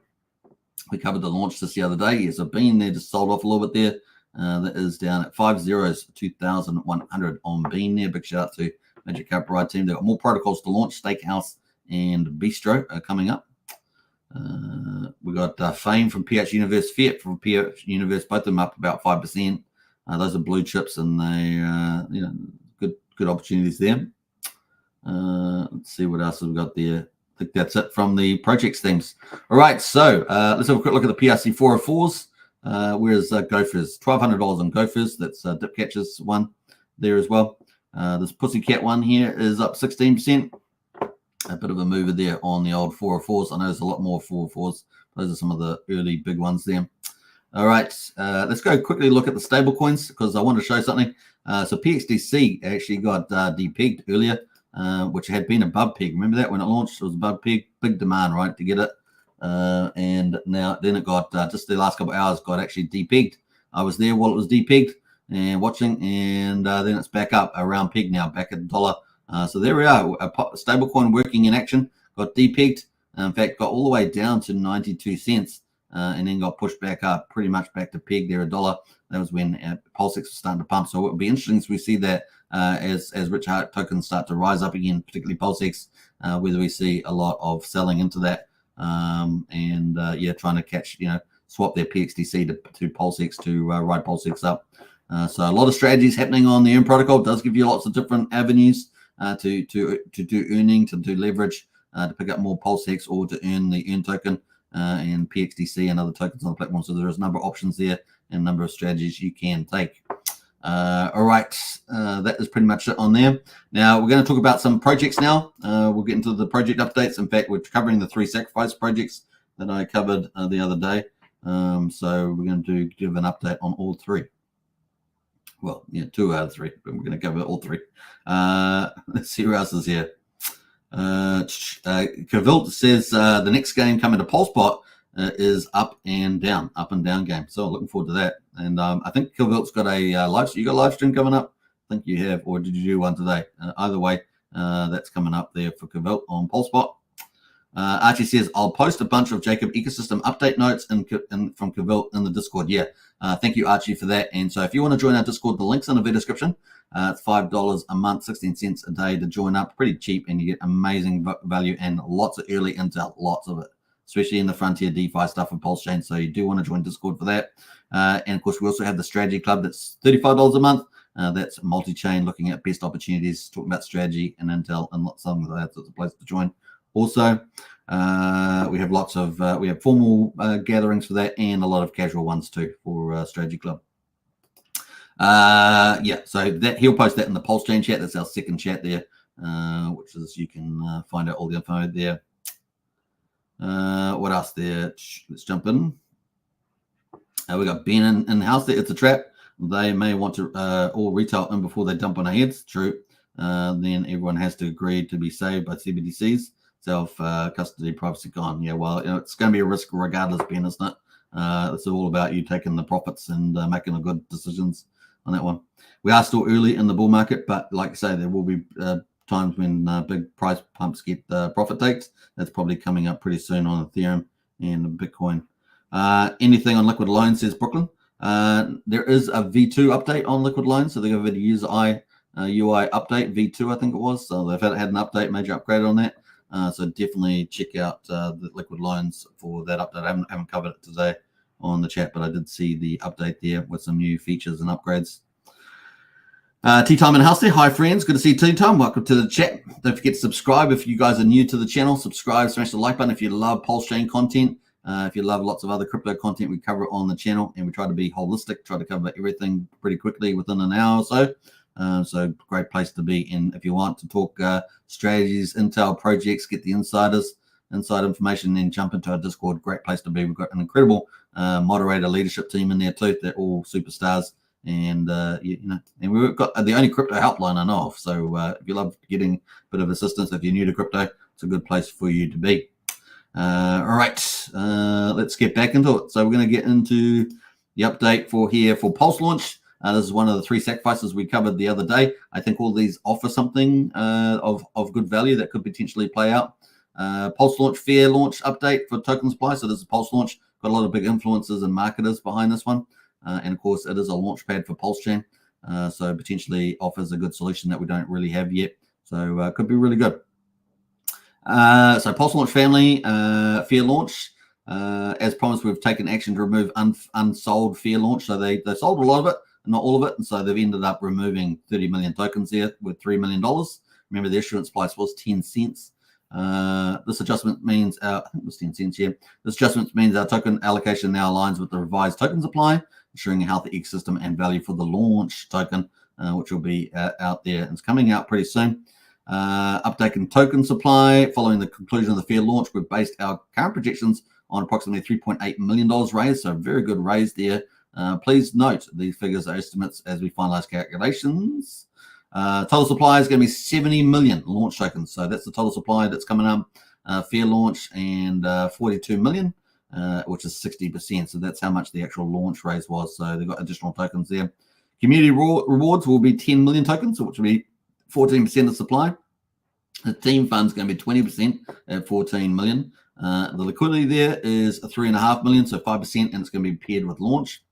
We covered the launch just the other day. Yeah, so Bean there just sold off a little bit there. That is down at 5 zeros, 2,100 on Bean there. Big shout out to Magic Up Ride team. They've got more protocols to launch. Steakhouse and Bistro are coming up. We got Fame from PH Universe, Fiat from PH Universe, both of them up about 5%. Those are blue chips, and they, good opportunities there. Let's see what else we've got there. I think that's it from the projects things. All right, so let's have a quick look at the PRC 404s. Where's Gophers? $1,200 on Gophers. That's Dip Catcher's one there as well. This Pussycat one here is up 16%. A bit of a mover there on the old 404s. I know there's a lot more 404s. Those are some of the early big ones there. All right, let's go quickly look at the stablecoins because I want to show something. So PXDC actually got depegged earlier, which had been above peg. Remember that when it launched, it was above peg. Big demand, right, to get it. And now then it got just the last couple of hours got actually depegged. I was there while it was depegged and watching, and then it's back up around peg now, back at $1. So there we are, a stablecoin working in action, got depegged. In fact, got all the way down to 92 cents and then got pushed back up, pretty much back to peg there, $1. That was when PulseX was starting to pump. So it would be interesting as we see that as rich Hart tokens start to rise up again, particularly PulseX, whether we see a lot of selling into that trying to catch, swap their PXDC to PulseX to ride PulseX up. So a lot of strategies happening on the Earn protocol. It does give you lots of different avenues to do earning, to do leverage, to pick up more PulseX or to earn the Earn token and PXDC and other tokens on the platform. So there's a number of options there and a number of strategies you can take. All right, that is pretty much it on there. Now we're going to talk about some projects now. We'll get into the project updates. In fact, we're covering the 3 Sacrifice projects that I covered the other day. So we're going to give an update on all 3. Well, yeah, 2 out of 3, but we're going to cover all 3. Let's see who else is here. Cavilt says the next game coming to PulseBot is up and down game. So looking forward to that. And I think Cavilt's got a you got a live stream coming up? I think you have, or did you do one today? Either way, that's coming up there for Cavilt on PulseBot. Archie says, I'll post a bunch of Jacob ecosystem update notes from Cavilt in the Discord. Yeah, thank you, Archie, for that. And so if you want to join our Discord, the link's in the video description. It's $5 a month, 16 cents a day to join up. Pretty cheap, and you get amazing value and lots of early intel, lots of it, especially in the frontier DeFi stuff of Pulsechain. So you do want to join Discord for that. And of course, we also have the strategy club that's $35 a month. That's multi-chain, looking at best opportunities, talking about strategy and intel and something like that. So it's a place to join. Also, we have lots of we have formal gatherings for that, and a lot of casual ones too for strategy club. Yeah, so that he'll post that in the Pulsechain chat. That's our second chat there, which is you can find out all the info there. What else there? Let's jump in. We got Ben in the house there. It's a trap. They may want to all retail in before they dump on our heads. True. Then everyone has to agree to be saved by CBDCs. Self-custody, privacy gone. Yeah, well, it's going to be a risk regardless, Ben, isn't it? It's all about you taking the profits and making the good decisions on that one. We are still early in the bull market, but like I say, there will be times when big price pumps get profit takes. That's probably coming up pretty soon on Ethereum and Bitcoin. Anything on liquid loans, says Brooklyn. There is a V2 update on liquid loans, so they have a user UI update, V2 I think it was. So they've had an update, major upgrade on that. So definitely check out the liquid loans for that update. I haven't covered it today on the chat, but I did see the update there with some new features and upgrades. Tea Time in the house there. Hi friends, good to see you, Tea Time. Welcome to the chat. Don't forget to subscribe if you guys are new to the channel. Subscribe, smash the like button if you love Pulsechain content. If you love lots of other crypto content, we cover it on the channel, and we try to be holistic, try to cover everything pretty quickly within an hour or so. So great place to be in if you want to talk strategies, intel, projects, get the inside information, then jump into our Discord. Great place to be. We've got an incredible moderator leadership team in there too. They're all superstars, and and we've got the only crypto helpline I know of. So if you love getting a bit of assistance, if you're new to crypto, it's a good place for you to be. All right, let's get back into it. So we're going to get into the update for PulseLaunch. This is one of the 3 sacrifices we covered the other day. I think all these offer something of good value that could potentially play out. PulseLaunch fair launch update for token supply. So this is PulseLaunch. Got a lot of big influencers and marketers behind this one. And of course, it is a launch pad for Pulsechain. So potentially offers a good solution that we don't really have yet. So it could be really good. So PulseLaunch family fair launch. As promised, we've taken action to remove unsold fair launch. So they sold a lot of it, not all of it, and so they've ended up removing 30 million tokens there with $3 million. Remember, the issuance price was 10 cents. This adjustment means I think it was 10 cents. Yeah, this adjustment means our token allocation now aligns with the revised token supply, ensuring a healthy ecosystem and value for the launch token, which will be out there. It's coming out pretty soon. Update in token supply following the conclusion of the fair launch. We've based our current projections on approximately $3.8 million raised, so very good raise there. Please note these figures are estimates as we finalize calculations. Total supply is going to be 70 million launch tokens. So that's the total supply that's coming up. Fair launch and 42 million, which is 60%. So that's how much the actual launch raise was. So they've got additional tokens there. Community rewards will be 10 million tokens, which will be 14% of supply. The team fund's going to be 20% at 14 million. The liquidity there is 3.5 million, so 5%, and it's going to be paired with launch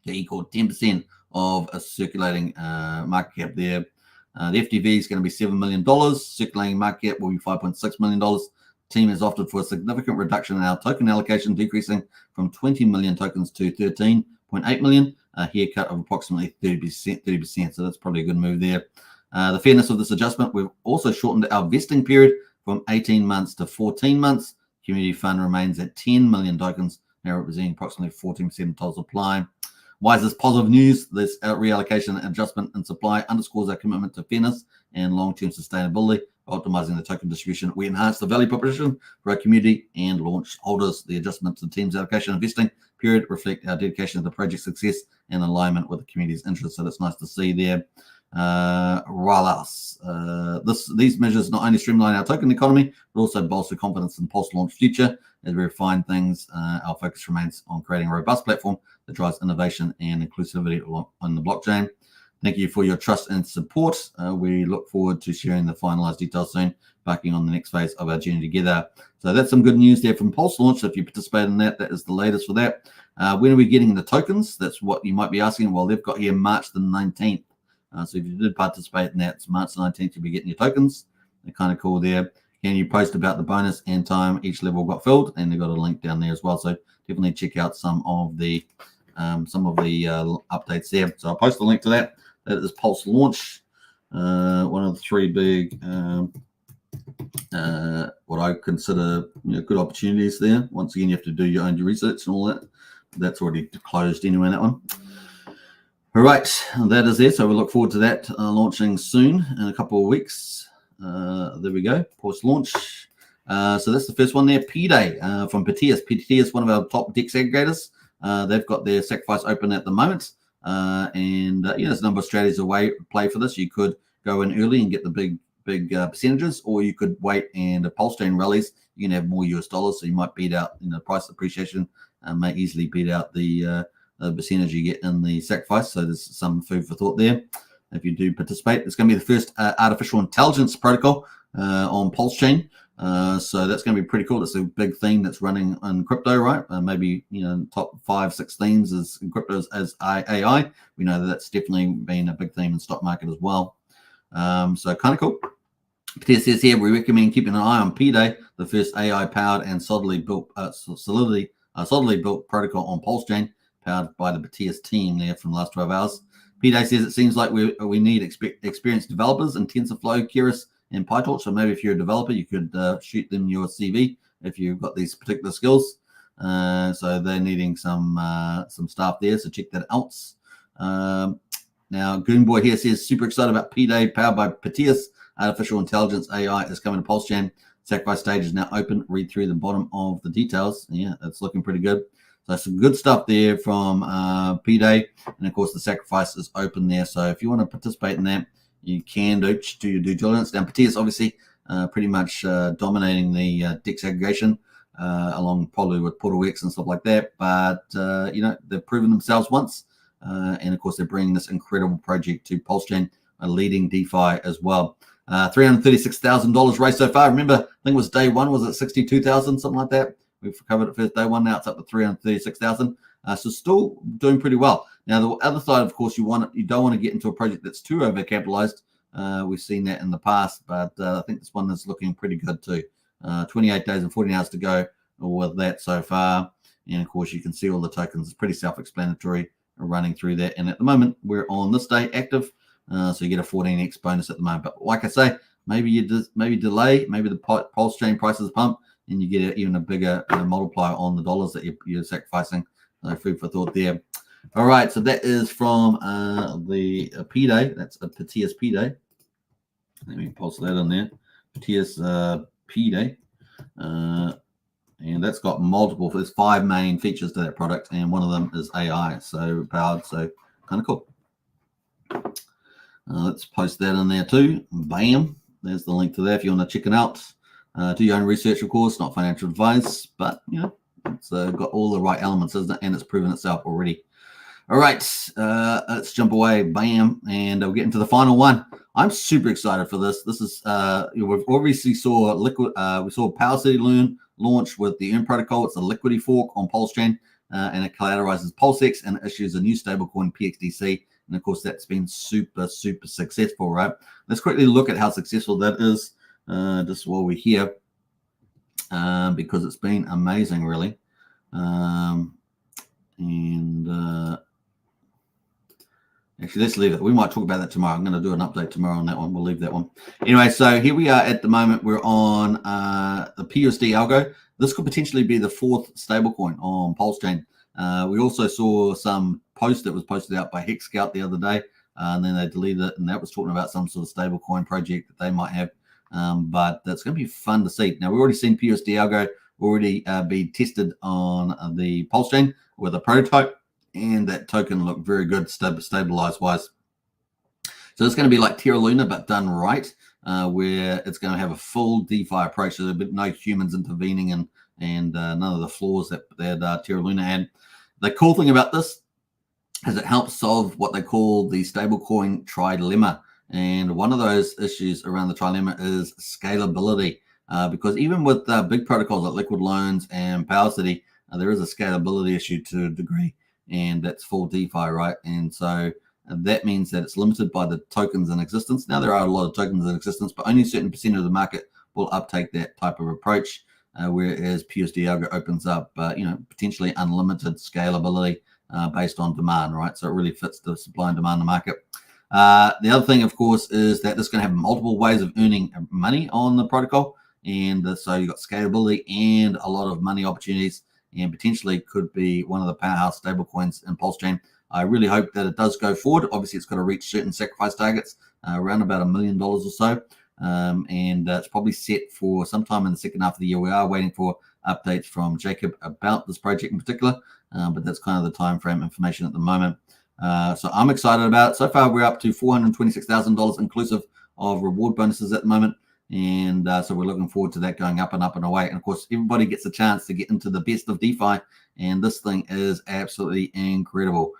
to equal 10% of a circulating market cap there. The FTV is going to be $7 million. Circulating market cap will be $5.6 million. The team has opted for a significant reduction in our token allocation, decreasing from 20 million tokens to 13.8 million, a haircut of approximately 30%. So that's probably a good move there. The fairness of this adjustment, we've also shortened our vesting period from 18 months to 14 months. Community fund remains at 10 million tokens, now representing approximately 14% of total supply. Why is this positive news? This reallocation and adjustment in supply underscores our commitment to fairness and long-term sustainability optimizing the token distribution. We enhance the value proposition for our community and launch holders. The adjustment to the team's allocation investing period reflect our dedication to the project's success and alignment with the community's interests. So that's nice to see there. These measures not only streamline our token economy, but also bolster confidence in PulseLaunch future. As we refine things, our focus remains on creating a robust platform that drives innovation and inclusivity on the blockchain. Thank you for your trust and support. We look forward to sharing the finalized details soon, embarking on the next phase of our journey together. So that's some good news there from PulseLaunch. If you participate in that, that is the latest for that. When are we getting the tokens? That's what you might be asking. Well, they've got here March the 19th. So if you did participate in that, it's March the 19th, you'll be getting your tokens. They're kind of cool there. Can you post about the bonus and time each level got filled? And they've got a link down there as well. So definitely check out some of the updates there. So I'll post the link to that. That is PulseLaunch, one of the three big, what I consider good opportunities there. Once again, you have to do your own research and all that. That's already closed anyway, that one. All right, that is it. So we look forward to that launching soon in a couple of weeks. There we go, PulseLaunch. So that's the first one there. Pday from Pday. Pday is one of our top DEX aggregators. They've got their sacrifice open at the moment. There's a number of strategies play for this. You could go in early and get the big percentages, or you could wait and if Pulsechain rallies, you can have more US dollars. So you might beat out price appreciation may easily beat out the percentage you get in the sacrifice. So there's some food for thought there. If you do participate, it's going to be the first artificial intelligence protocol on Pulsechain. So that's going to be pretty cool. It's a big theme that's running in crypto, right? Maybe top 5-6 themes is in crypto as AI. We know that that's definitely been a big theme in stock market as well. So kind of cool. Pday says here we recommend keeping an eye on Pday, the first AI-powered and solidly built protocol on Pulsechain, powered by the Pday team there from the last 12 hours. Pday says it seems like we need experienced developers in TensorFlow, Keras, and PyTorch. So maybe if you're a developer, you could shoot them your CV if you've got these particular skills. So they're needing some staff there. So check that out. Now Goonboy here says super excited about Pday powered by Pday. Artificial intelligence AI is coming to Pulsechain. Sacrifice stage is now open. Read through the bottom of the details. Yeah, it's looking pretty good. So some good stuff there from Pday, and of course the sacrifice is open there. So if you want to participate in that, you can do your due diligence. Now Pday is obviously pretty much dominating the DEX aggregation, along probably with PortalX and stuff like that. But they've proven themselves once, and of course they're bringing this incredible project to Pulsechain, a leading DeFi as well. $336,000 raised so far. Remember, I think it was day one, was it 62,000, something like that? We've covered it first day one. Now it's up to 336,000. So still doing pretty well. Now the other side, of course, you don't want to get into a project that's too overcapitalized. We've seen that in the past, but I think this one is looking pretty good too. 28 days and 14 hours to go with that so far. And of course, you can see all the tokens. It's pretty self-explanatory running through that. And at the moment, we're on this day active. So you get a 14x bonus at the moment. But like I say, maybe delay, maybe the Pulsechain prices pump, and you get even a bigger multiplier on the dollars that you're sacrificing. Food for thought there. All right, so that is from the Pday. That's a Pday Pday. Let me post that in there. Pday Pday. And that's got there's 5 main features to that product, and one of them is AI, so powered, so kind of cool. Let's post that in there too. Bam. There's the link to that if you want to check it out. Do your own research, of course, not financial advice, but it's got all the right elements, isn't it? And it's proven itself already. All right, let's jump away. Bam. And we'll get into the final one. I'm super excited for this. This is we've obviously saw we saw Power City Loon launch with the Earn protocol. It's a liquidity fork on Pulsechain, and it collateralizes PulseX and issues a new stablecoin PXDC. And of course, that's been super successful, right? Let's quickly look at how successful that is just while we're here, because it's been amazing, really. Actually, let's leave it. We might talk about that tomorrow. I'm going to do an update tomorrow on that one. We'll leave that one. Anyway, so here we are at the moment. We're on the PUSD algo. This could potentially be the 4th stablecoin on Pulsechain. We also saw some post that was posted out by Hex Scout the other day, and then they deleted it, and that was talking about some sort of stablecoin project that they might have. but that's going to be fun to see. Now, we've already seen PUSD Algo already be tested on the Pulsechain with a prototype, and that token looked very good stabilized wise. So it's going to be like Terra Luna, but done right, where it's going to have a full DeFi approach. So there'll be no humans intervening and none of the flaws that Terra Luna had. The cool thing about this is it helps solve what they call the stablecoin trilemma. And one of those issues around the trilemma is scalability, because even with big protocols like Liquid Loans and PowerCity, there is a scalability issue to a degree, and that's full DeFi, right? And so that means that it's limited by the tokens in existence. Now, there are a lot of tokens in existence, but only a certain percent of the market will uptake that type of approach, whereas PUSD Algo opens up, potentially unlimited scalability based on demand, right? So it really fits the supply and demand in the market. The other thing, of course, is that this is going to have multiple ways of earning money on the protocol. And so you've got scalability and a lot of money opportunities, and potentially could be one of the powerhouse stablecoins in Pulsechain. I really hope that it does go forward. Obviously, it's got to reach certain sacrifice targets, around about $1 million or so. And it's probably set for sometime in the second half of the year. We are waiting for updates from Jacob about this project in particular, but that's kind of the time frame information at the moment. So I'm excited about it. So far, we're up to $426,000 inclusive of reward bonuses at the moment. And so we're looking forward to that going up and up and away. And of course, everybody gets a chance to get into the best of DeFi. And this thing is absolutely incredible.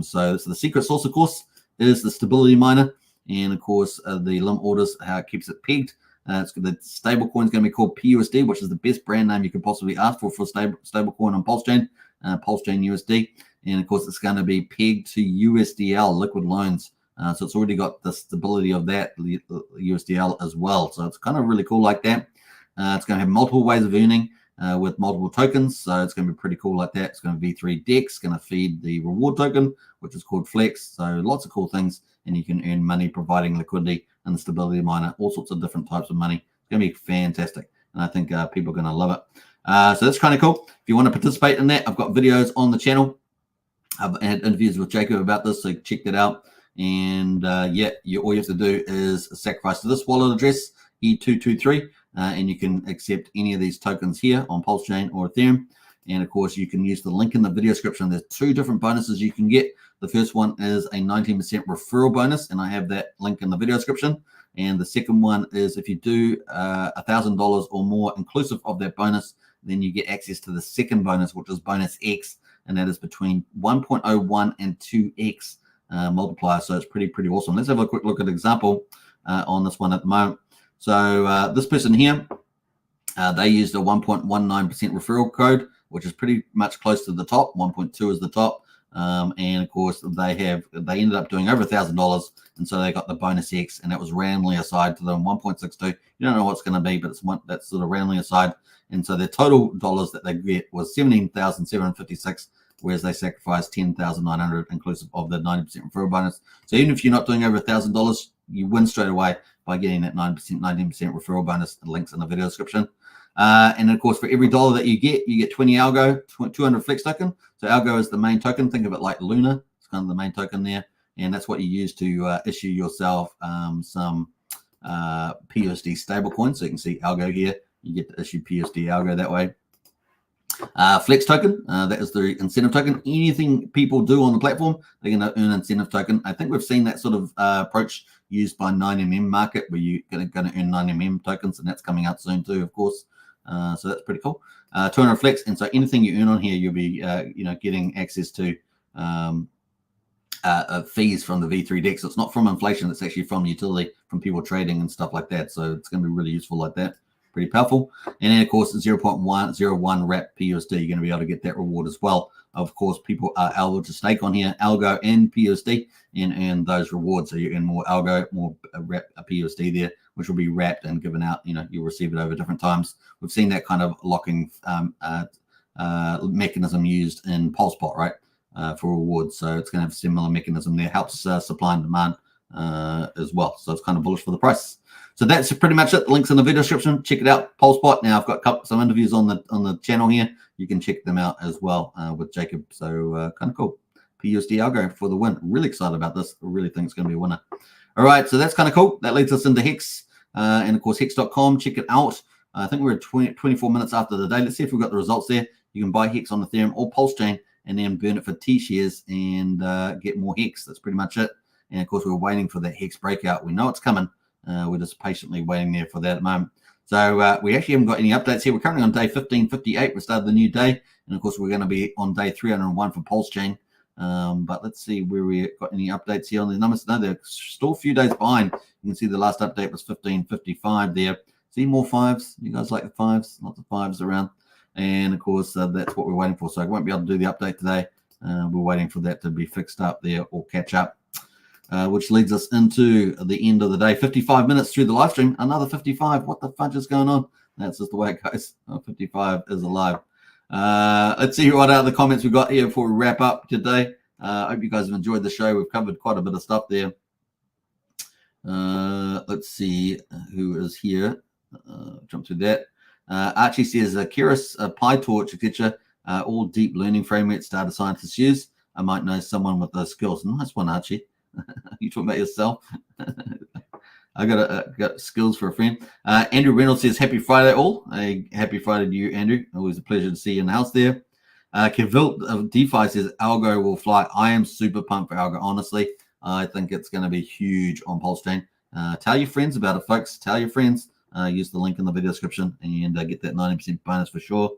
So the secret sauce, of course, is the stability miner. And of course, the limit orders, how it keeps it pegged. The stablecoin is going to be called PUSD, which is the best brand name you could possibly ask for stablecoin on Pulsechain, Pulsechain USD. And of course, it's going to be pegged to USDL, liquid loans. So it's already got the stability of that USDL as well. So it's kind of really cool like that. It's going to have multiple ways of earning with multiple tokens. So it's going to be pretty cool like that. It's going to be V3 DEX, going to feed the reward token, which is called Flex. So lots of cool things. And you can earn money providing liquidity and the stability miner, all sorts of different types of money. It's going to be fantastic. And I think people are going to love it. So that's kind of cool. If you want to participate in that, I've got videos on the channel. I've had interviews with Jacob about this, so check that out. And all you have to do is sacrifice to this wallet address, E223, and you can accept any of these tokens here on Pulsechain or Ethereum. And of course, you can use the link in the video description. There's 2 different bonuses you can get. The first one is a 19% referral bonus, and I have that link in the video description. And the second one is if you do $1,000 or more inclusive of that bonus, then you get access to the second bonus, which is bonus X, and that is between 1.01 and 2X multiplier. So it's pretty awesome. Let's have a quick look at an example on this one at the moment. So this person here, they used a 1.19% referral code, which is pretty much close to the top. 1.2 is the top. And of course, they ended up doing over $1,000, and so they got the bonus X, and that was randomly assigned to them 1.62. You don't know what's going to be, but that's sort of randomly assigned. And so their total dollars that they get was 17,756, whereas they sacrificed 10,900 inclusive of the 90% referral bonus. So even if you're not doing over $1,000, you win straight away by getting that 19% referral bonus. The links in the video description. And of course, for every dollar that you get 20 algo, 200 flex token. So algo is the main token. Think of it like Luna. It's kind of the main token there. And that's what you use to issue yourself some PUSD stablecoin. So you can see algo here. You get to issue PUSD algo that way. Flex token, that is the incentive token. Anything people do on the platform, they're going to earn incentive token. I think we've seen that sort of approach used by 9mm market, where you're going to earn 9mm tokens, and that's coming out soon too, of course. So that's pretty cool. 200 flex, and so anything you earn on here, you'll be getting access to fees from the V3 DEX. So it's not from inflation; it's actually from utility, from people trading and stuff like that. So it's going to be really useful like that. Pretty powerful. And then of course 0.101 wrap PUSD, you're going to be able to get that reward as well. Of course, people are able to stake on here algo and PUSD and earn those rewards. So you earn more algo, more wrap PUSD there, which will be wrapped and given out. You'll receive it over different times. We've seen that kind of locking mechanism used in PulseBot, right, for rewards. So it's going to have a similar mechanism there. Helps supply and demand as well. So it's kind of bullish for the price. So that's pretty much it. The link's in the video description. Check it out. PulseBot. Now I've got some interviews on the channel here. You can check them out as well with Jacob. So kind of cool. PUSD algo for the win. Really excited about this. I really think it's going to be a winner. All right. So that's kind of cool. That leads us into Hex. And of course, hex.com, check it out. I think we're at 24 minutes after the day. Let's see if we've got the results there. You can buy Hex on Ethereum or Pulsechain and then burn it for T shares and get more Hex. That's pretty much it. And of course, we're waiting for that Hex breakout. We know it's coming. We're just patiently waiting there for that at the moment. So we actually haven't got any updates here. We're currently on day 1558. We started the new day. And of course, we're going to be on day 301 for Pulsechain. But let's see where we got any updates here on the numbers. No, they're still a few days behind. You can see the last update was 1555 there. See more fives? You guys like the fives? Lots of fives around. And of course, that's what we're waiting for. So I won't be able to do the update today. We're waiting for that to be fixed up there or catch up, which leads us into the end of the day. 55 minutes through the live stream. Another 55. What the fudge is going on? That's just the way it goes. 55 is alive. Let's see what other comments we've got here before we wrap up today. I hope you guys have enjoyed the show. We've covered quite a bit of stuff there. Let's see who is here. Jump through that. Archie says, Keras, PyTorch, etc. All deep learning frameworks data scientists use. I might know someone with those skills. Nice one, Archie. You talking about yourself? I got skills for a friend. Andrew Reynolds says, happy Friday all. Happy Friday to you, Andrew. Always a pleasure to see you in the house there. Kevilt of DeFi says, Algo will fly. I am super pumped for Algo, honestly. I think it's going to be huge on Pulsechain. Tell your friends about it, folks. Tell your friends. Use the link in the video description and get that 90% bonus for sure.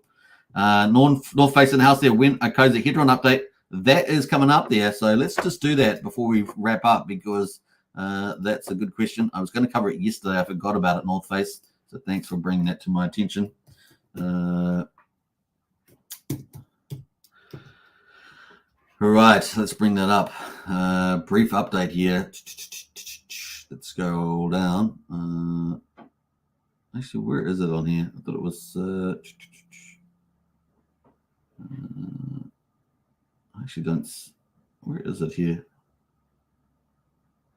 North Face in the house there. When a Cozy Hedron update, that is coming up there. So let's just do that before we wrap up because that's a good question. I was going to cover it yesterday. I forgot about it, North Face. So thanks for bringing that to my attention. All right, let's bring that up. Brief update here. Let's go down. Actually, where is it on here? I thought it was. Actually, don't. Where is it here?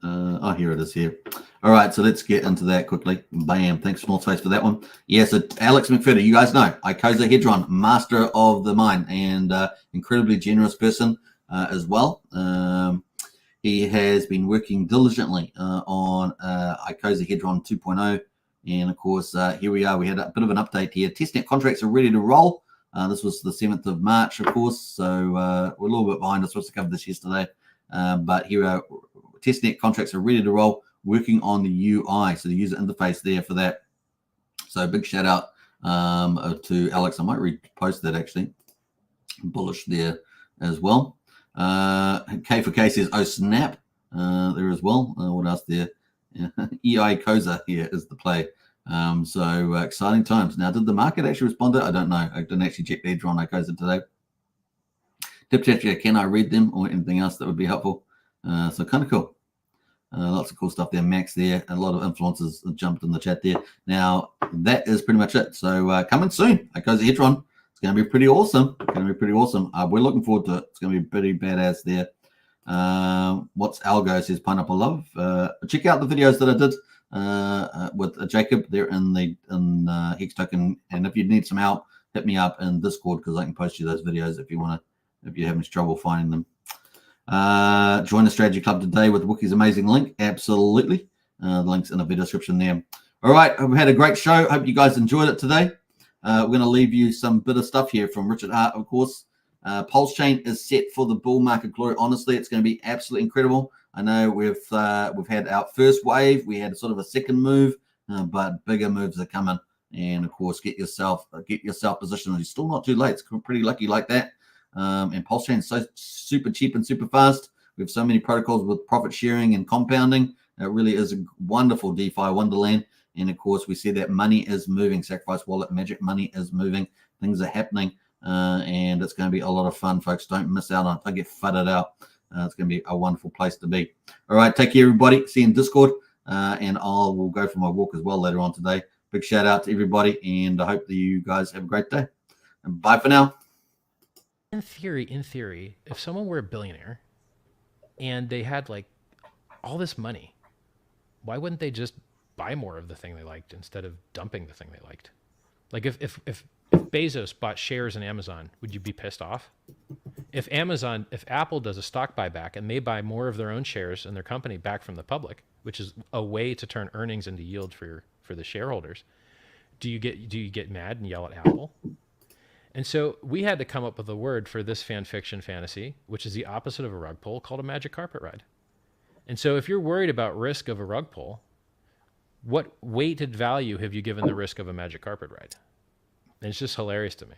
Oh, here it is here. All right, so let's get into that quickly. Bam. Thanks, Small Space, for that one. Yeah, so Alex McFerter, you guys know, Icosa Hedron, master of the mine and incredibly generous person as well. He has been working diligently on Icosa Hedron 2.0. And of course, here we are. We had a bit of an update here. Testnet contracts are ready to roll. This was the 7th of March, of course. So we're a little bit behind. I was supposed to cover this yesterday. But here we are. Testnet contracts are ready to roll, working on the UI. So the user interface there for that. So big shout out to Alex. I might repost that actually. Bullish there as well. K for K says, oh, snap there as well. What else there? EI Koza here is the play. So exciting times. Now, did the market actually respond to it? I don't know. I didn't actually check the Hedron Koza today. Tip chat, can I read them or anything else that would be helpful? So kind of cool. Lots of cool stuff there. Max there. A lot of influencers jumped in the chat there. Now, that is pretty much it. So coming soon. Koza Hedron. It's going to be pretty awesome. We're looking forward to it. It's going to be pretty badass there. What's Algo says Pineapple Love. Check out the videos that I did with Jacob there in Hex Token, and if you need some help, hit me up in Discord because I can post you those videos if you're having trouble finding them. Join the Strategy Club today with Wookie's amazing link. Absolutely, the link's in the video description there. All right, we had a great show. Hope you guys enjoyed it today. We're going to leave you some bit of stuff here from Richard Hart, of course. Pulsechain is set for the bull market glory. Honestly, it's going to be absolutely incredible. I know we've had our first wave. We had sort of a second move, but bigger moves are coming. And of course, get yourself positioned. You're still not too late. It's pretty lucky like that. And Pulsechain is so super cheap and super fast. We have so many protocols with profit sharing and compounding. It really is a wonderful DeFi wonderland. And of course, we see that money is moving. Sacrifice Wallet Magic money is moving. Things are happening. And it's going to be a lot of fun, folks. Don't miss out on it. Don't get fudded out. It's going to be a wonderful place to be. All right, take care, everybody. See you in Discord. And will go for my walk as well later on today. Big shout out to everybody, and I hope that you guys have a great day. And bye for now. In theory, if someone were a billionaire and they had like all this money, why wouldn't they just buy more of the thing they liked instead of dumping the thing they liked? Like if Bezos bought shares in Amazon, would you be pissed off? If Apple does a stock buyback and they buy more of their own shares in their company back from the public, which is a way to turn earnings into yield for for the shareholders. Do you get mad and yell at Apple? And so we had to come up with a word for this fan fiction fantasy, which is the opposite of a rug pull, called a magic carpet ride. And so if you're worried about risk of a rug pull, what weighted value have you given the risk of a magic carpet ride? And it's just hilarious to me.